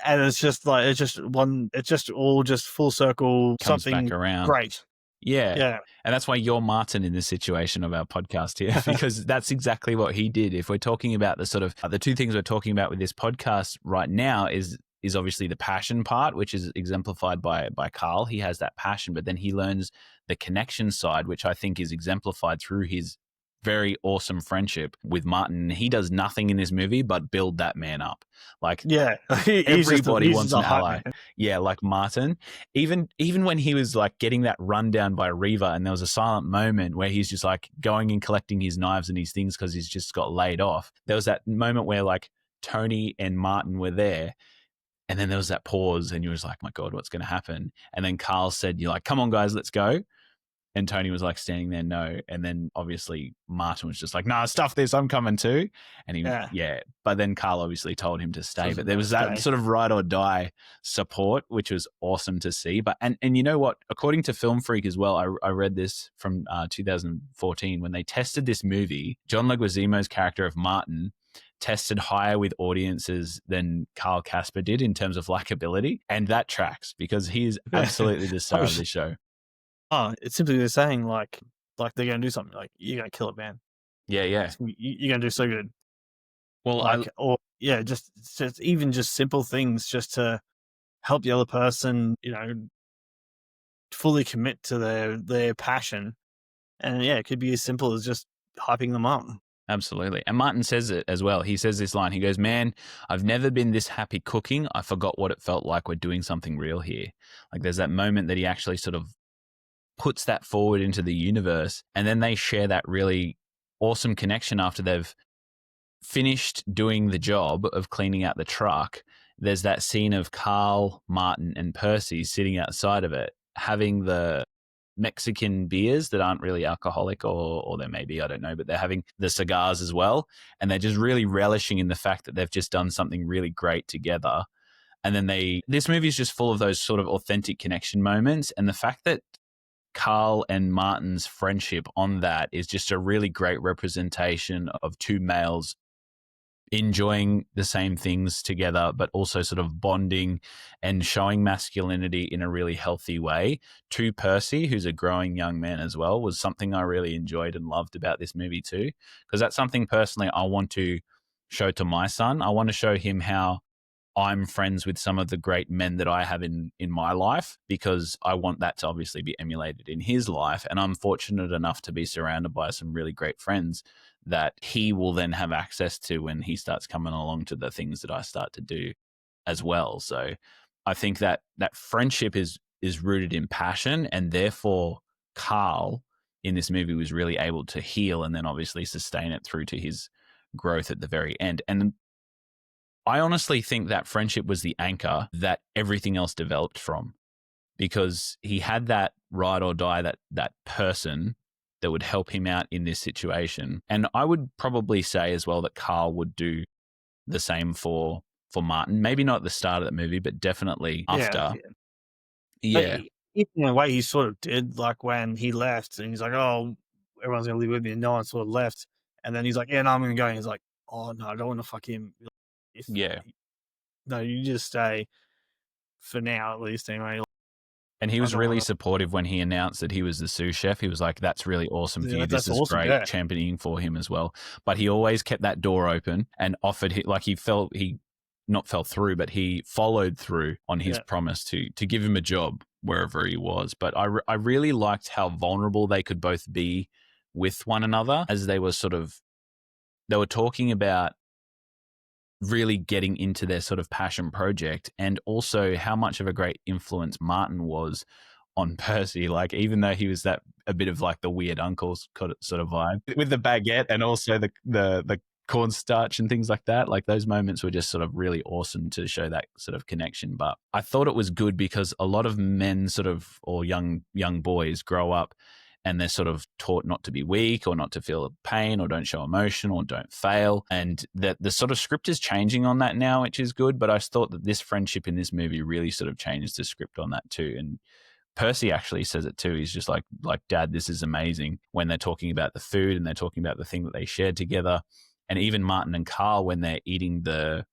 And it's just like, it's just all just full circle, Comes back something around. great. Yeah. Yeah. And that's why you're Martin in this situation of our podcast here, because that's exactly what he did. If we're talking about the sort of the two things we're talking about with this podcast right now is obviously the passion part, which is exemplified by Carl. He has that passion, but then he learns the connection side, which I think is exemplified through his very awesome friendship with Martin. He does nothing in this movie but build that man up. Like, Yeah. everybody wants an hype ally. man. Yeah, like Martin. Even when he was like getting that rundown by Reva, and there was a silent moment where he's just like going and collecting his knives and his things because he's just got laid off. There was that moment where like Tony and Martin were there, and then there was that pause, and you was like, my God, what's going to happen? And then Carl said, you're like, come on, guys, let's go. And Tony was like standing there, no. And then obviously Martin was just like, nah, stuff this, I'm coming too. And he, yeah. But then Carl obviously told him to stay. But there was that sort of ride or die support, which was awesome to see. But and you know what? According to Film Freak as well, I read this from 2014 when they tested this movie. John Leguizamo's character of Martin tested higher with audiences than Carl Casper did in terms of likability, and that tracks because he is absolutely the star of this show. Oh, it's simply they're saying like they're going to do something, like, you're going to kill it, man. Yeah, yeah. You're going to do so good. Well, like, just even just simple things just to help the other person, fully commit to their passion. And yeah, it could be as simple as just hyping them up. Absolutely. And Martin says it as well. He says this line. He goes, man, I've never been this happy cooking. I forgot what it felt like. We're doing something real here. Like, there's that moment that he actually sort of puts that forward into the universe. And then they share that really awesome connection after they've finished doing the job of cleaning out the truck. There's that scene of Carl, Martin, and Percy sitting outside of it, having the Mexican beers that aren't really alcoholic, or there may be, I don't know, but they're having the cigars as well. And they're just really relishing in the fact that they've just done something really great together. And then this movie is just full of those sort of authentic connection moments. And the fact that Carl and Martin's friendship on that is just a really great representation of two males enjoying the same things together, but also sort of bonding and showing masculinity in a really healthy way to Percy, who's a growing young man as well, was something I really enjoyed and loved about this movie too. Because that's something personally I want to show to my son. I want to show him how I'm friends with some of the great men that I have in my life, because I want that to obviously be emulated in his life. And I'm fortunate enough to be surrounded by some really great friends that he will then have access to when he starts coming along to the things that I start to do as well. So I think that friendship is rooted in passion, and therefore Carl in this movie was really able to heal and then obviously sustain it through to his growth at the very end. And I honestly think that friendship was the anchor that everything else developed from, because he had that ride or die, that person that would help him out in this situation. And I would probably say as well that Carl would do the same for Martin. Maybe not at the start of the movie, but definitely after. Yeah. In a way, he sort of did, like when he left and he's like, oh, everyone's going to live with me, and no one sort of left. And then he's like, yeah, no, I'm going to go. And he's like, oh, no, I don't want to fuck him. No, you just stay for now, at least, anyway. And he was really supportive when he announced that he was the sous chef. He was like, that's really awesome for you. This is awesome, great, championing for him as well. But he always kept that door open and offered, like, he not fell through, but he followed through on his promise to give him a job wherever he was. But I really liked how vulnerable they could both be with one another, as they were talking about really getting into their sort of passion project, and also how much of a great influence Martin was on Percy. Like, even though he was a bit of like the weird uncle sort of vibe with the baguette and also the cornstarch and things like that. Like those moments were just sort of really awesome to show that sort of connection. But I thought it was good because a lot of men sort of, or young boys grow up and they're sort of taught not to be weak or not to feel pain or don't show emotion or don't fail. And that the sort of script is changing on that now, which is good. But I thought that this friendship in this movie really sort of changes the script on that too. And Percy actually says it too. He's just like, Dad, this is amazing, when they're talking about the food and they're talking about the thing that they shared together. And even Martin and Carl, when they're eating the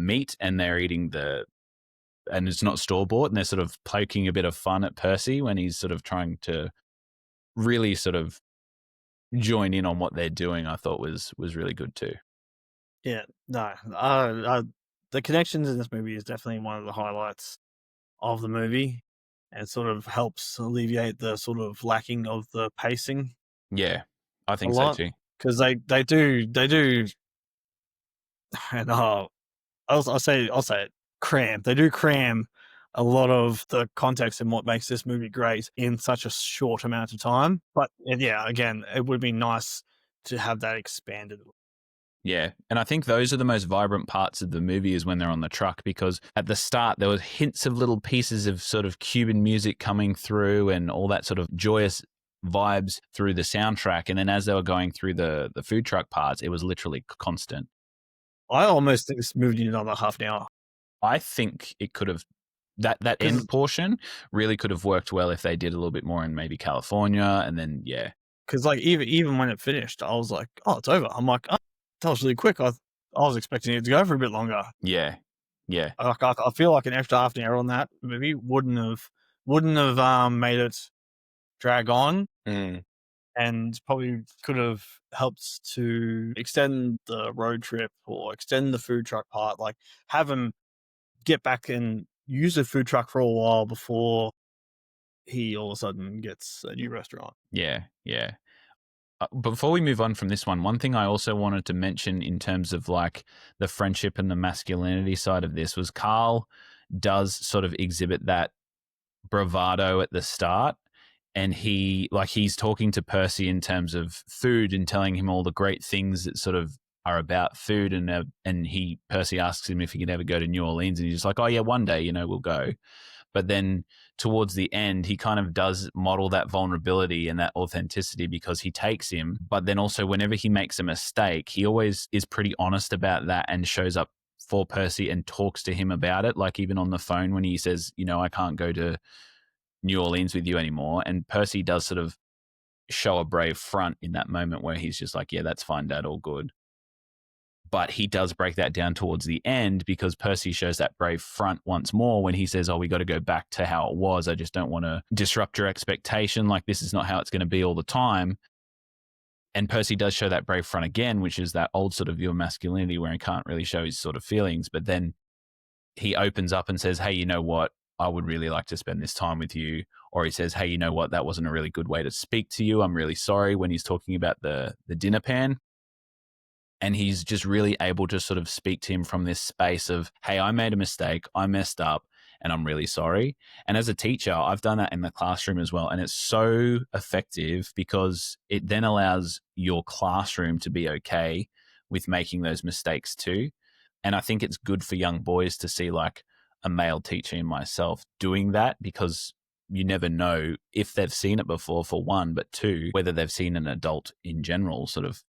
meat and they're eating and it's not store-bought, and they're sort of poking a bit of fun at Percy when he's sort of trying to really sort of join in on what they're doing, I thought was really good too. Yeah, no, the connections in this movie is definitely one of the highlights of the movie, and sort of helps alleviate the sort of lacking of the pacing. Yeah, I think a so lot, too. because they do, and I'll say it, cram. They do cram a lot of the context and what makes this movie great in such a short amount of time. But yeah, again, it would be nice to have that expanded. Yeah, and I think those are the most vibrant parts of the movie, is when they're on the truck, because at the start there was hints of little pieces of sort of Cuban music coming through and all that sort of joyous vibes through the soundtrack, and then as they were going through the food truck parts, it was literally constant. I almost think this movie needed another half an hour. I think it could have, that end portion really could have worked well if they did a little bit more in maybe California, and then because like even when it finished, I was like, oh, it's over. I'm like, oh, that was really quick. I was expecting it to go for a bit longer. Yeah. I feel like an extra half an hour on that movie wouldn't have made it drag on, and probably could have helped to extend the road trip or extend the food truck part. Like have him get back and use the food truck for a while before he all of a sudden gets a new restaurant. Yeah. Before we move on from this one thing I also wanted to mention in terms of like the friendship and the masculinity side of this was Carl does sort of exhibit that bravado at the start, and he's talking to Percy in terms of food and telling him all the great things that sort of are about food, and Percy asks him if he could ever go to New Orleans, and he's just like, oh yeah, one day, we'll go. But then towards the end, he kind of does model that vulnerability and that authenticity, because he takes him. But then also whenever he makes a mistake, he always is pretty honest about that and shows up for Percy and talks to him about it. Like even on the phone when he says, I can't go to New Orleans with you anymore. And Percy does sort of show a brave front in that moment where he's just like, yeah, that's fine, Dad, all good. But he does break that down towards the end, because Percy shows that brave front once more when he says, oh, we got to go back to how it was. I just don't want to disrupt your expectation. Like, this is not how it's going to be all the time. And Percy does show that brave front again, which is that old sort of view of masculinity where he can't really show his sort of feelings. But then he opens up and says, hey, you know what? I would really like to spend this time with you. Or he says, hey, you know what? That wasn't a really good way to speak to you. I'm really sorry, when he's talking about the dinner pan. And he's just really able to sort of speak to him from this space of, hey, I made a mistake, I messed up, and I'm really sorry. And as a teacher, I've done that in the classroom as well. And it's so effective, because it then allows your classroom to be okay with making those mistakes too. And I think it's good for young boys to see like a male teacher in myself doing that, because you never know if they've seen it before, for one, but two, whether they've seen an adult in general sort of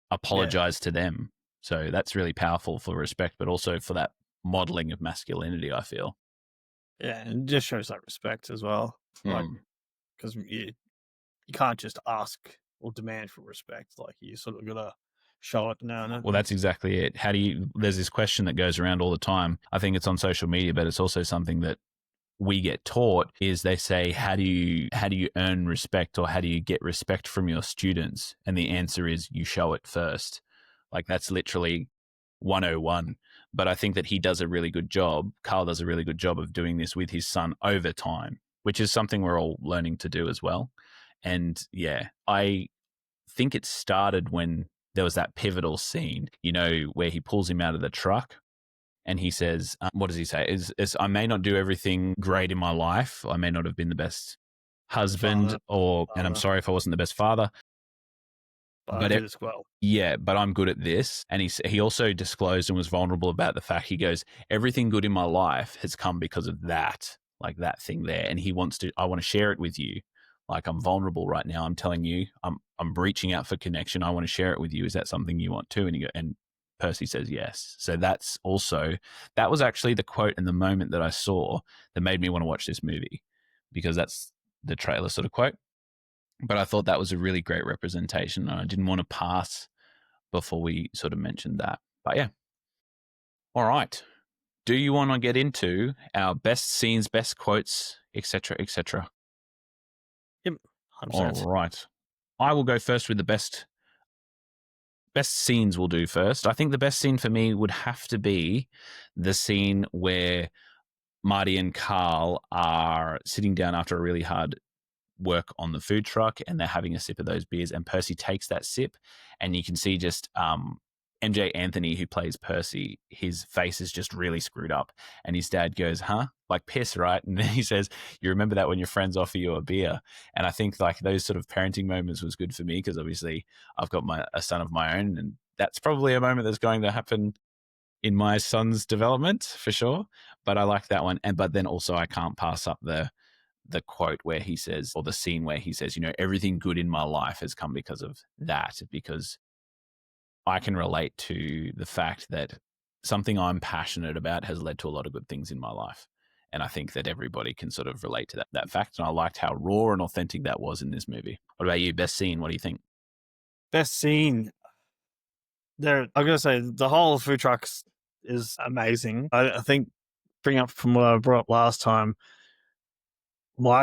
apologize to them. So that's really powerful for respect, but also for that modeling of masculinity, I feel. Yeah, and it just shows that respect as well. Like, because you can't just ask or demand for respect. Like, you sort of got to show it now and then. Well, that's exactly it. There's this question that goes around all the time. I think it's on social media, but it's also something that we get taught, is they say, how do you earn respect, or how do you get respect from your students? And the answer is, you show it first. Like, that's literally 101. But I think that he does a really good job. Carl does a really good job of doing this with his son over time, which is something we're all learning to do as well. And yeah, I think it started when there was that pivotal scene, where he pulls him out of the truck. And he says, what does he say? Is I may not do everything great in my life. I may not have been the best husband, and I'm sorry if I wasn't the best father. but I But do this well. yeah, but I'm good at this. And he also disclosed and was vulnerable about the fact, he goes, everything good in my life has come because of that, like that thing there. And I want to share it with you. Like, I'm vulnerable right now. I'm telling you, I'm reaching out for connection. I want to share it with you. Is that something you want too? And Percy says yes. So that was actually the quote and the moment that I saw that made me want to watch this movie, because that's the trailer sort of quote. But I thought that was a really great representation, and I didn't want to pass before we sort of mentioned that. But yeah. All right. Do you want to get into our best scenes, best quotes, etc., etc.? Yep. All right. I will go first with the best scenes. We'll do first. I think the best scene for me would have to be the scene where Marty and Carl are sitting down after a really hard work on the food truck, and they're having a sip of those beers, and Percy takes that sip, and you can see just MJ Anthony, who plays Percy, his face is just really screwed up, and his dad goes, huh? Like, piss, right? And then he says, you remember that when your friends offer you a beer? And I think like those sort of parenting moments was good for me, because obviously I've got a son of my own, and that's probably a moment that's going to happen in my son's development for sure. But I like that one. But then also I can't pass up the quote where he says, or the scene where he says, everything good in my life has come because of that, because I can relate to the fact that something I'm passionate about has led to a lot of good things in my life. And I think that everybody can sort of relate to that fact. And I liked how raw and authentic that was in this movie. What about you? Best scene? What do you think? Best scene. I'm going to say the whole food trucks is amazing. I think, bring up from what I brought up last time,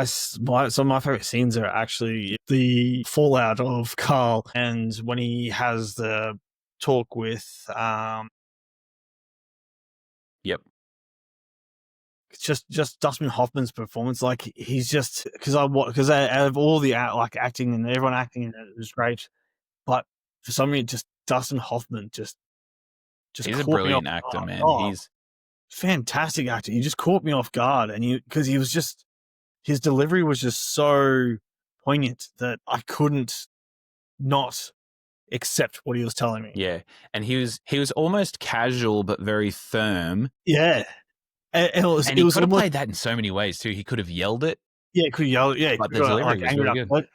some of my favorite scenes are actually the fallout of Carl, and when he has the talk with Yep. it's just Dustin Hoffman's performance. Like, he's just, because out of all the acting and everyone acting in it was great, but for some reason, just Dustin Hoffman just he's a brilliant actor, man. He's fantastic actor. He just caught me off guard, and because he was just, his delivery was just so poignant that I couldn't not accept what he was telling me. Yeah, and he was almost casual but very firm. Yeah, and he could have played that in so many ways too. He could have yelled it. Yeah, he could yell. Yeah, but the delivery was really good.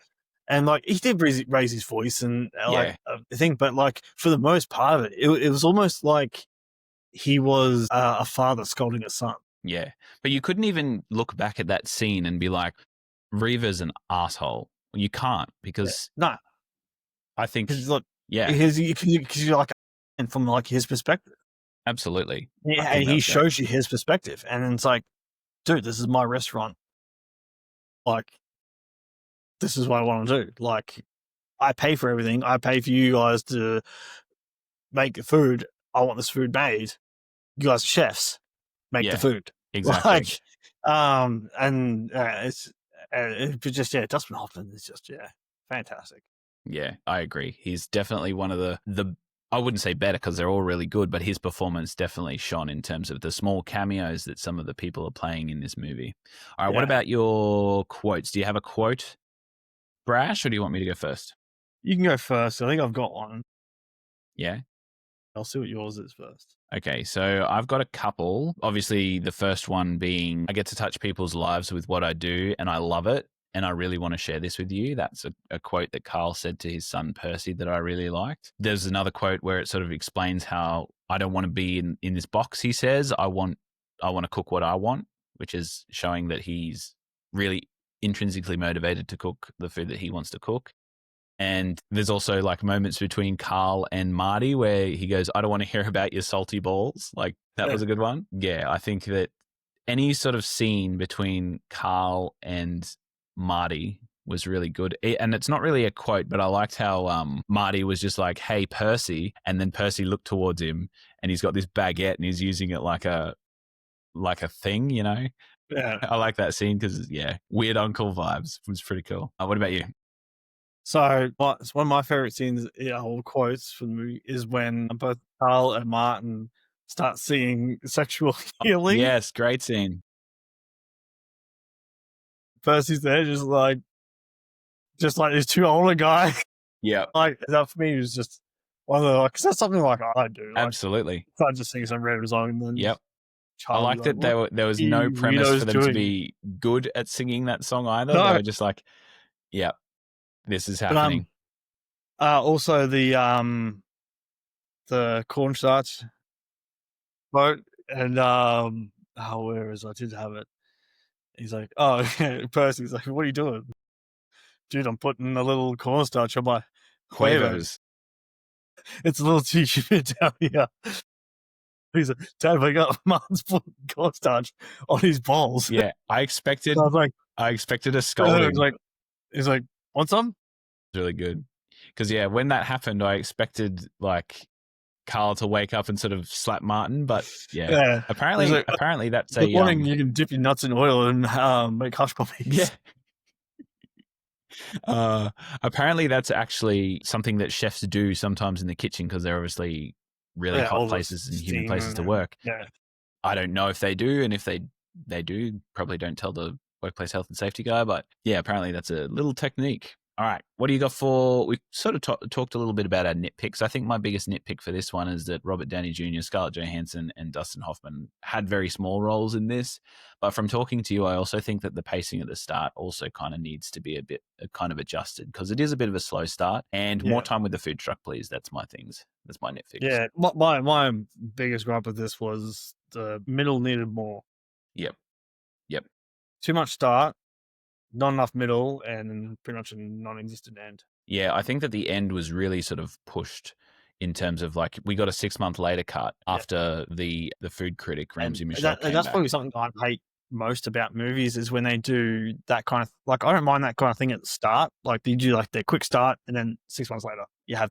And like, he did raise his voice and I think, but like, for the most part of it, it was almost like he was a father scolding a son. Yeah, but you couldn't even look back at that scene and be like, Reva's an asshole. You can't, because no, I think because you're like, and from like his perspective, absolutely. Yeah, and he shows you his perspective, and it's like, dude, this is my restaurant. Like, this is what I want to do. Like, I pay for everything. I pay for you guys to make the food. I want this food made. You guys are chefs. Make the food. Exactly. Like, and it's just, Dustin Hoffman is just, fantastic. Yeah, I agree. He's definitely one of the I wouldn't say better, because they're all really good, but his performance definitely shone in terms of the small cameos that some of the people are playing in this movie. All right, What about your quotes? Do you have a quote, Brash, or do you want me to go first? You can go first. I think I've got one. Yeah? I'll see what yours is first. Okay, so I've got a couple. Obviously, the first one being, I get to touch people's lives with what I do, and I love it, and I really want to share this with you. That's a quote that Carl said to his son Percy that I really liked. There's another quote where it sort of explains how I don't want to be in this box, he says. I want to cook what I want, which is showing that he's really intrinsically motivated to cook the food that he wants to cook. And there's also like moments between Carl and Marty where he goes, I don't want to hear about your salty balls. Like, that was a good one. Yeah, I think that any sort of scene between Carl and Marty was really good. And it's not really a quote, but I liked how Marty was just like, hey, Percy. And then Percy looked towards him and he's got this baguette and he's using it like a thing, Yeah. I like that scene because, weird uncle vibes. It was pretty cool. What about you? So, one of my favorite scenes, or quotes from the movie, is when both Carl and Martin start seeing sexual healing. Yes, great scene. Percy's there, just like this too older guy. Yeah, Like that for me was just one of the like, 'cause that's something like I do. Like absolutely. if I just sing some random song and then Yep. I child be like like, that "What there was are no you premise for weirdos them to doing?" be good at singing that song either. They No, were just like, "Yep, this is but happening." also the cornstarch boat and oh where is it? I did have it. He's like, oh Percy's like, what are you doing? Dude, I'm putting a little cornstarch on my huevos. Huevos. It's a little too humid down here. He's like, Dad, wake up. Mom's putting cornstarch on his balls. Yeah, I So I was like, expected a he's scolding. like, want some? Really good. Because yeah, when that happened, I expected like Carl to wake up and sort of slap Martin, but yeah, Yeah. He's like, apparently that's good a morning. You can dip your nuts in oil and make hush puppies. yeah. Apparently that's actually something that chefs do sometimes in the kitchen because they're obviously really Yeah, hot all the places and humid steam places to and work. yeah. I don't know if they do, and if they do, probably don't tell the workplace health and safety guy. But yeah, apparently that's a little technique. All right, what do you got for? We sort of talked a little bit about our nitpicks. I think my biggest nitpick for this one is that Robert Downey Jr., Scarlett Johansson, and Dustin Hoffman had very small roles in this. But from talking to you, I also think that the pacing at the start also kind of needs to be a bit kind of adjusted because it is a bit of a slow start. And more time with the food truck, please. That's my things. That's my nitpicks. Yeah, my biggest gripe with this was the middle needed more. Yep. Too much start, not enough middle, and pretty much a non-existent end. Yeah, I think that the end was really sort of pushed in terms of like we got a 6 month later cut after the food critic Ramsey Michelle came and that's back. probably something I hate most about movies is when they do that kind of like I don't mind that kind of thing at the start. Like they do like their quick start and then 6 months later you have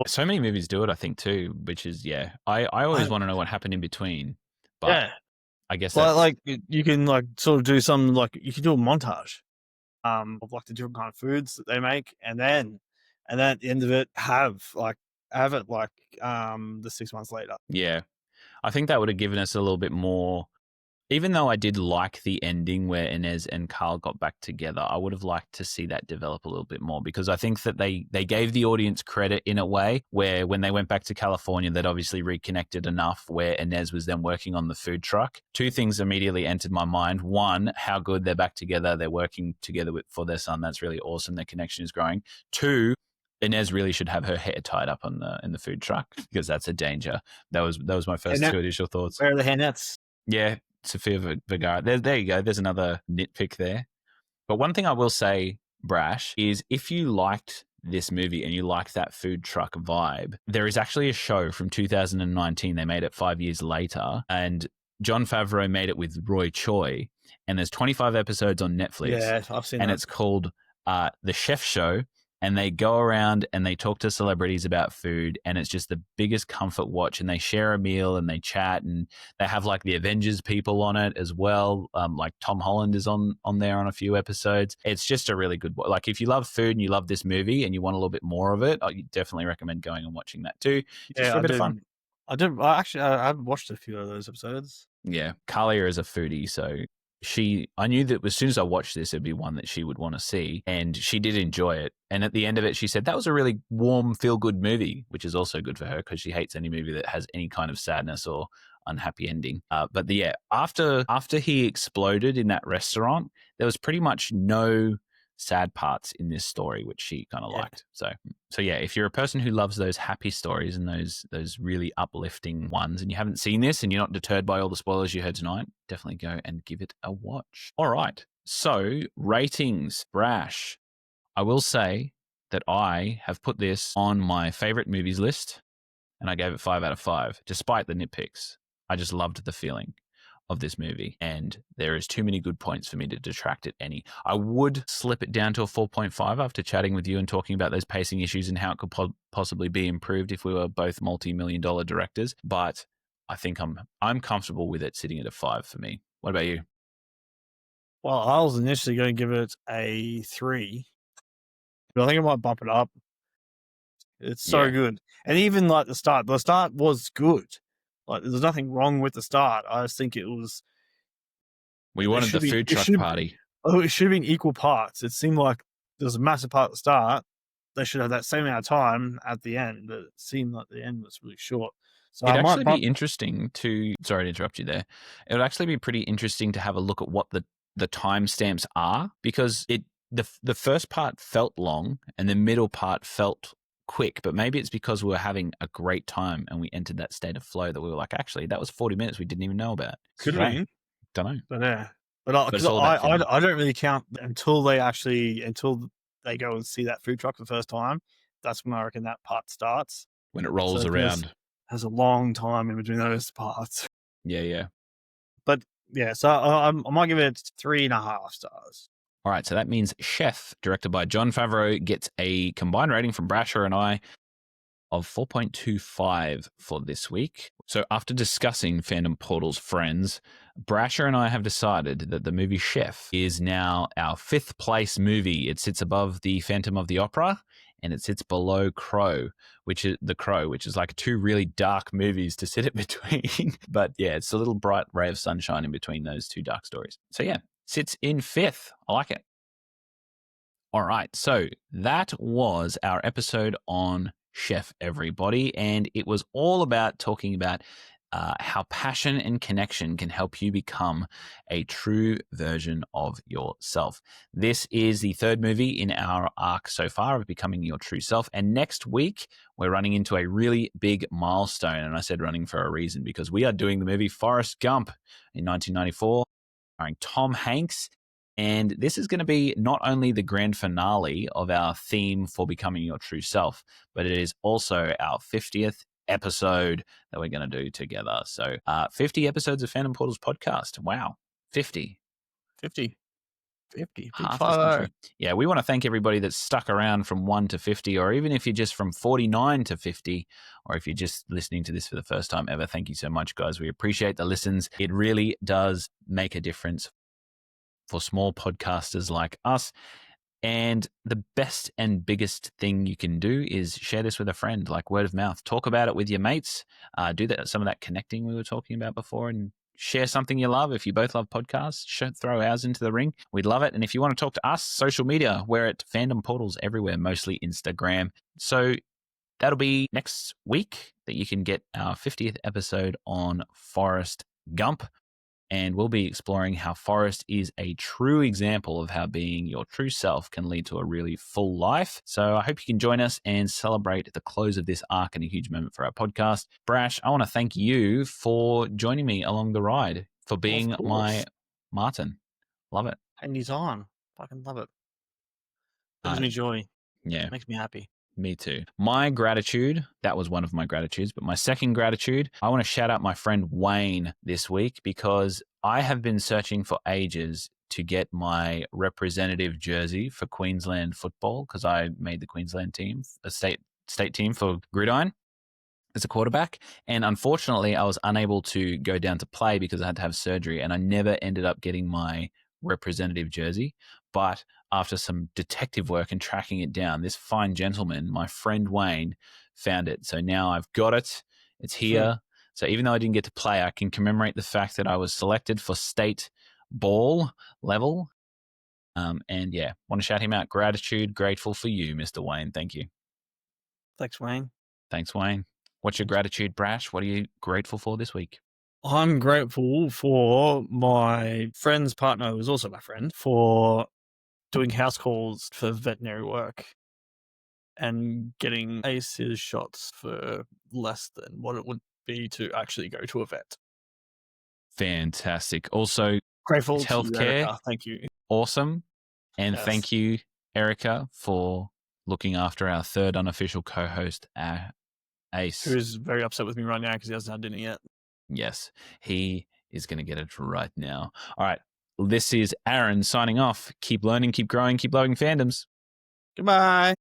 So many movies do it, I think too, which is I always want to know what happened in between, but I guess that's like you can like sort of do some like you can do a montage of like the different kind of foods that they make and then at the end of it have it like the 6 months later. yeah. I think that would have given us a little bit more. Even though I did like the ending where Inez and Carl got back together, I would have liked to see that develop a little bit more because I think that they gave the audience credit in a way where when they went back to California, they'd obviously reconnected enough where Inez was then working on the food truck. Two things immediately entered my mind. One, how good they're back together. They're working together for their son. That's really awesome. Their connection is growing. Two, Inez really should have her hair tied up in the food truck because that's a danger. That was my first two initial thoughts. Where are the hairnets? Yeah, Sofia Vergara. There you go. There's another nitpick there. But one thing I will say, Brash, is if you liked this movie and you liked that food truck vibe, there is actually a show from 2019. They made it 5 years later, and John Favreau made it with Roy Choi. And there's 25 episodes on Netflix. Yeah, I've seen and that. It's called The Chef Show. And they go around and they talk to celebrities about food, and it's just the biggest comfort watch. And they share a meal and they chat, and they have like the Avengers people on it as well. Like Tom Holland is on there on a few episodes. It's just a really good. Like if you love food and you love this movie and you want a little bit more of it, I definitely recommend going and watching that too. Just for a bit of fun. I watched a few of those episodes. Yeah, Kalia is a foodie, so I knew that as soon as I watched this, it'd be one that she would want to see. And she did enjoy it. And at the end of it, she said that was a really warm, feel-good movie, which is also good for her because she hates any movie that has any kind of sadness or unhappy ending. But after he exploded in that restaurant, there was pretty much no sad parts in this story, which she kind of liked. So yeah, if you're a person who loves those happy stories and those really uplifting ones, and you haven't seen this and you're not deterred by all the spoilers you heard tonight, definitely go and give it a watch. All right. So ratings, Brash. I will say that I have put this on my favorite movies list, and I gave it 5 out of 5, despite the nitpicks. I just loved the feeling of this movie, and there is too many good points for me to detract it any. I would slip it down to a 4.5 after chatting with you and talking about those pacing issues and how it could possibly be improved if we were both multi-million-dollar directors, but I think I'm comfortable with it sitting at a 5 for me. What about you? Well, I was initially going to give it a 3, but I think I might bump it up. It's so good. And even like the start was good. Like there's nothing wrong with the start. I just think it was. We wanted the food truck party. Oh, it should have been equal parts. It seemed like there was a massive part at the start, they should have that same amount of time at the end, but it seemed like the end was really short. So It'd I might actually be interesting to, sorry to interrupt you there. It would actually be pretty interesting to have a look at what the timestamps are, because the first part felt long and the middle part felt quick, but maybe it's because we were having a great time and we entered that state of flow that we were like, actually, that was 40 minutes we didn't even know about. could have been, Don't know. but yeah. But But because it's all about feeling. I don't really count until they go and see that food truck the first time. That's when I reckon that part starts. When it rolls So around. there's a long time in between those parts. Yeah. But yeah, so I might give it 3.5 stars. All right, so that means Chef, directed by John Favreau, gets a combined rating from Brasher and I of 4.25 for this week. So after discussing Fandom Portal's friends, Brasher and I have decided that the movie Chef is now our 5th place movie. It sits above the Phantom of the Opera and it sits below Crow, which is like 2 really dark movies to sit in between. But yeah, it's a little bright ray of sunshine in between those 2 dark stories. So yeah, sits in 5th. I like it. All right, so that was our episode on Chef, everybody, and it was all about talking about how passion and connection can help you become a true version of yourself. This is the 3rd movie in our arc so far of becoming your true self, and next week we're running into a really big milestone, and I said running for a reason, because we are doing the movie Forrest Gump in 1994, starring Tom Hanks. And this is going to be not only the grand finale of our theme for becoming your true self, but it is also our 50th episode that we're going to do together. So 50 episodes of Phantom Portals podcast. Wow. 50. 50. 50. Half the century. Yeah, we want to thank everybody that's stuck around from 1 to 50, or even if you're just from 49 to 50, or if you're just listening to this for the first time ever, thank you so much, guys. We appreciate the listens. It really does make a difference for small podcasters like us. And the best and biggest thing you can do is share this with a friend, like word of mouth. Talk about it with your mates. Do some of that connecting we were talking about before, and share something you love. If you both love podcasts, throw ours into the ring. We'd love it. And if you want to talk to us, social media, we're at Fandom Portals everywhere, mostly Instagram. So that'll be next week that you can get our 50th episode on Forrest Gump. And we'll be exploring how Forrest is a true example of how being your true self can lead to a really full life. So I hope you can join us and celebrate the close of this arc and a huge moment for our podcast. Brash, I want to thank you for joining me along the ride, for being my Martin. Love it. Anytime. Fucking love it. Brings me joy. Yeah. Makes me happy. Me too. My gratitude, that was one of my gratitudes, but my second gratitude, I want to shout out my friend Wayne this week, because I have been searching for ages to get my representative jersey for Queensland football, because I made the Queensland team, a state team for gridiron as a quarterback. And unfortunately, I was unable to go down to play because I had to have surgery, and I never ended up getting my representative jersey. But after some detective work and tracking it down, this fine gentleman, my friend Wayne, found it. So now I've got it. It's here. So even though I didn't get to play, I can commemorate the fact that I was selected for state ball level. And yeah, want to shout him out. Gratitude, grateful for you, Mr. Wayne. Thank you. Thanks, Wayne. Thanks, Wayne. What's your gratitude, Brash? What are you grateful for this week? I'm grateful for my friend's partner, who is also my friend, for doing house calls for veterinary work and getting ACEs shots for less than what it would be to actually go to a vet. Fantastic. Also, grateful to healthcare. Erica. Thank you. Awesome. And Yes. Thank you, Erica, for looking after our third unofficial co-host, Ace. Who is very upset with me right now because he hasn't had dinner yet. Yes, he is going to get it right now. All right. This is Aaron signing off. Keep learning, keep growing, keep loving fandoms. Goodbye.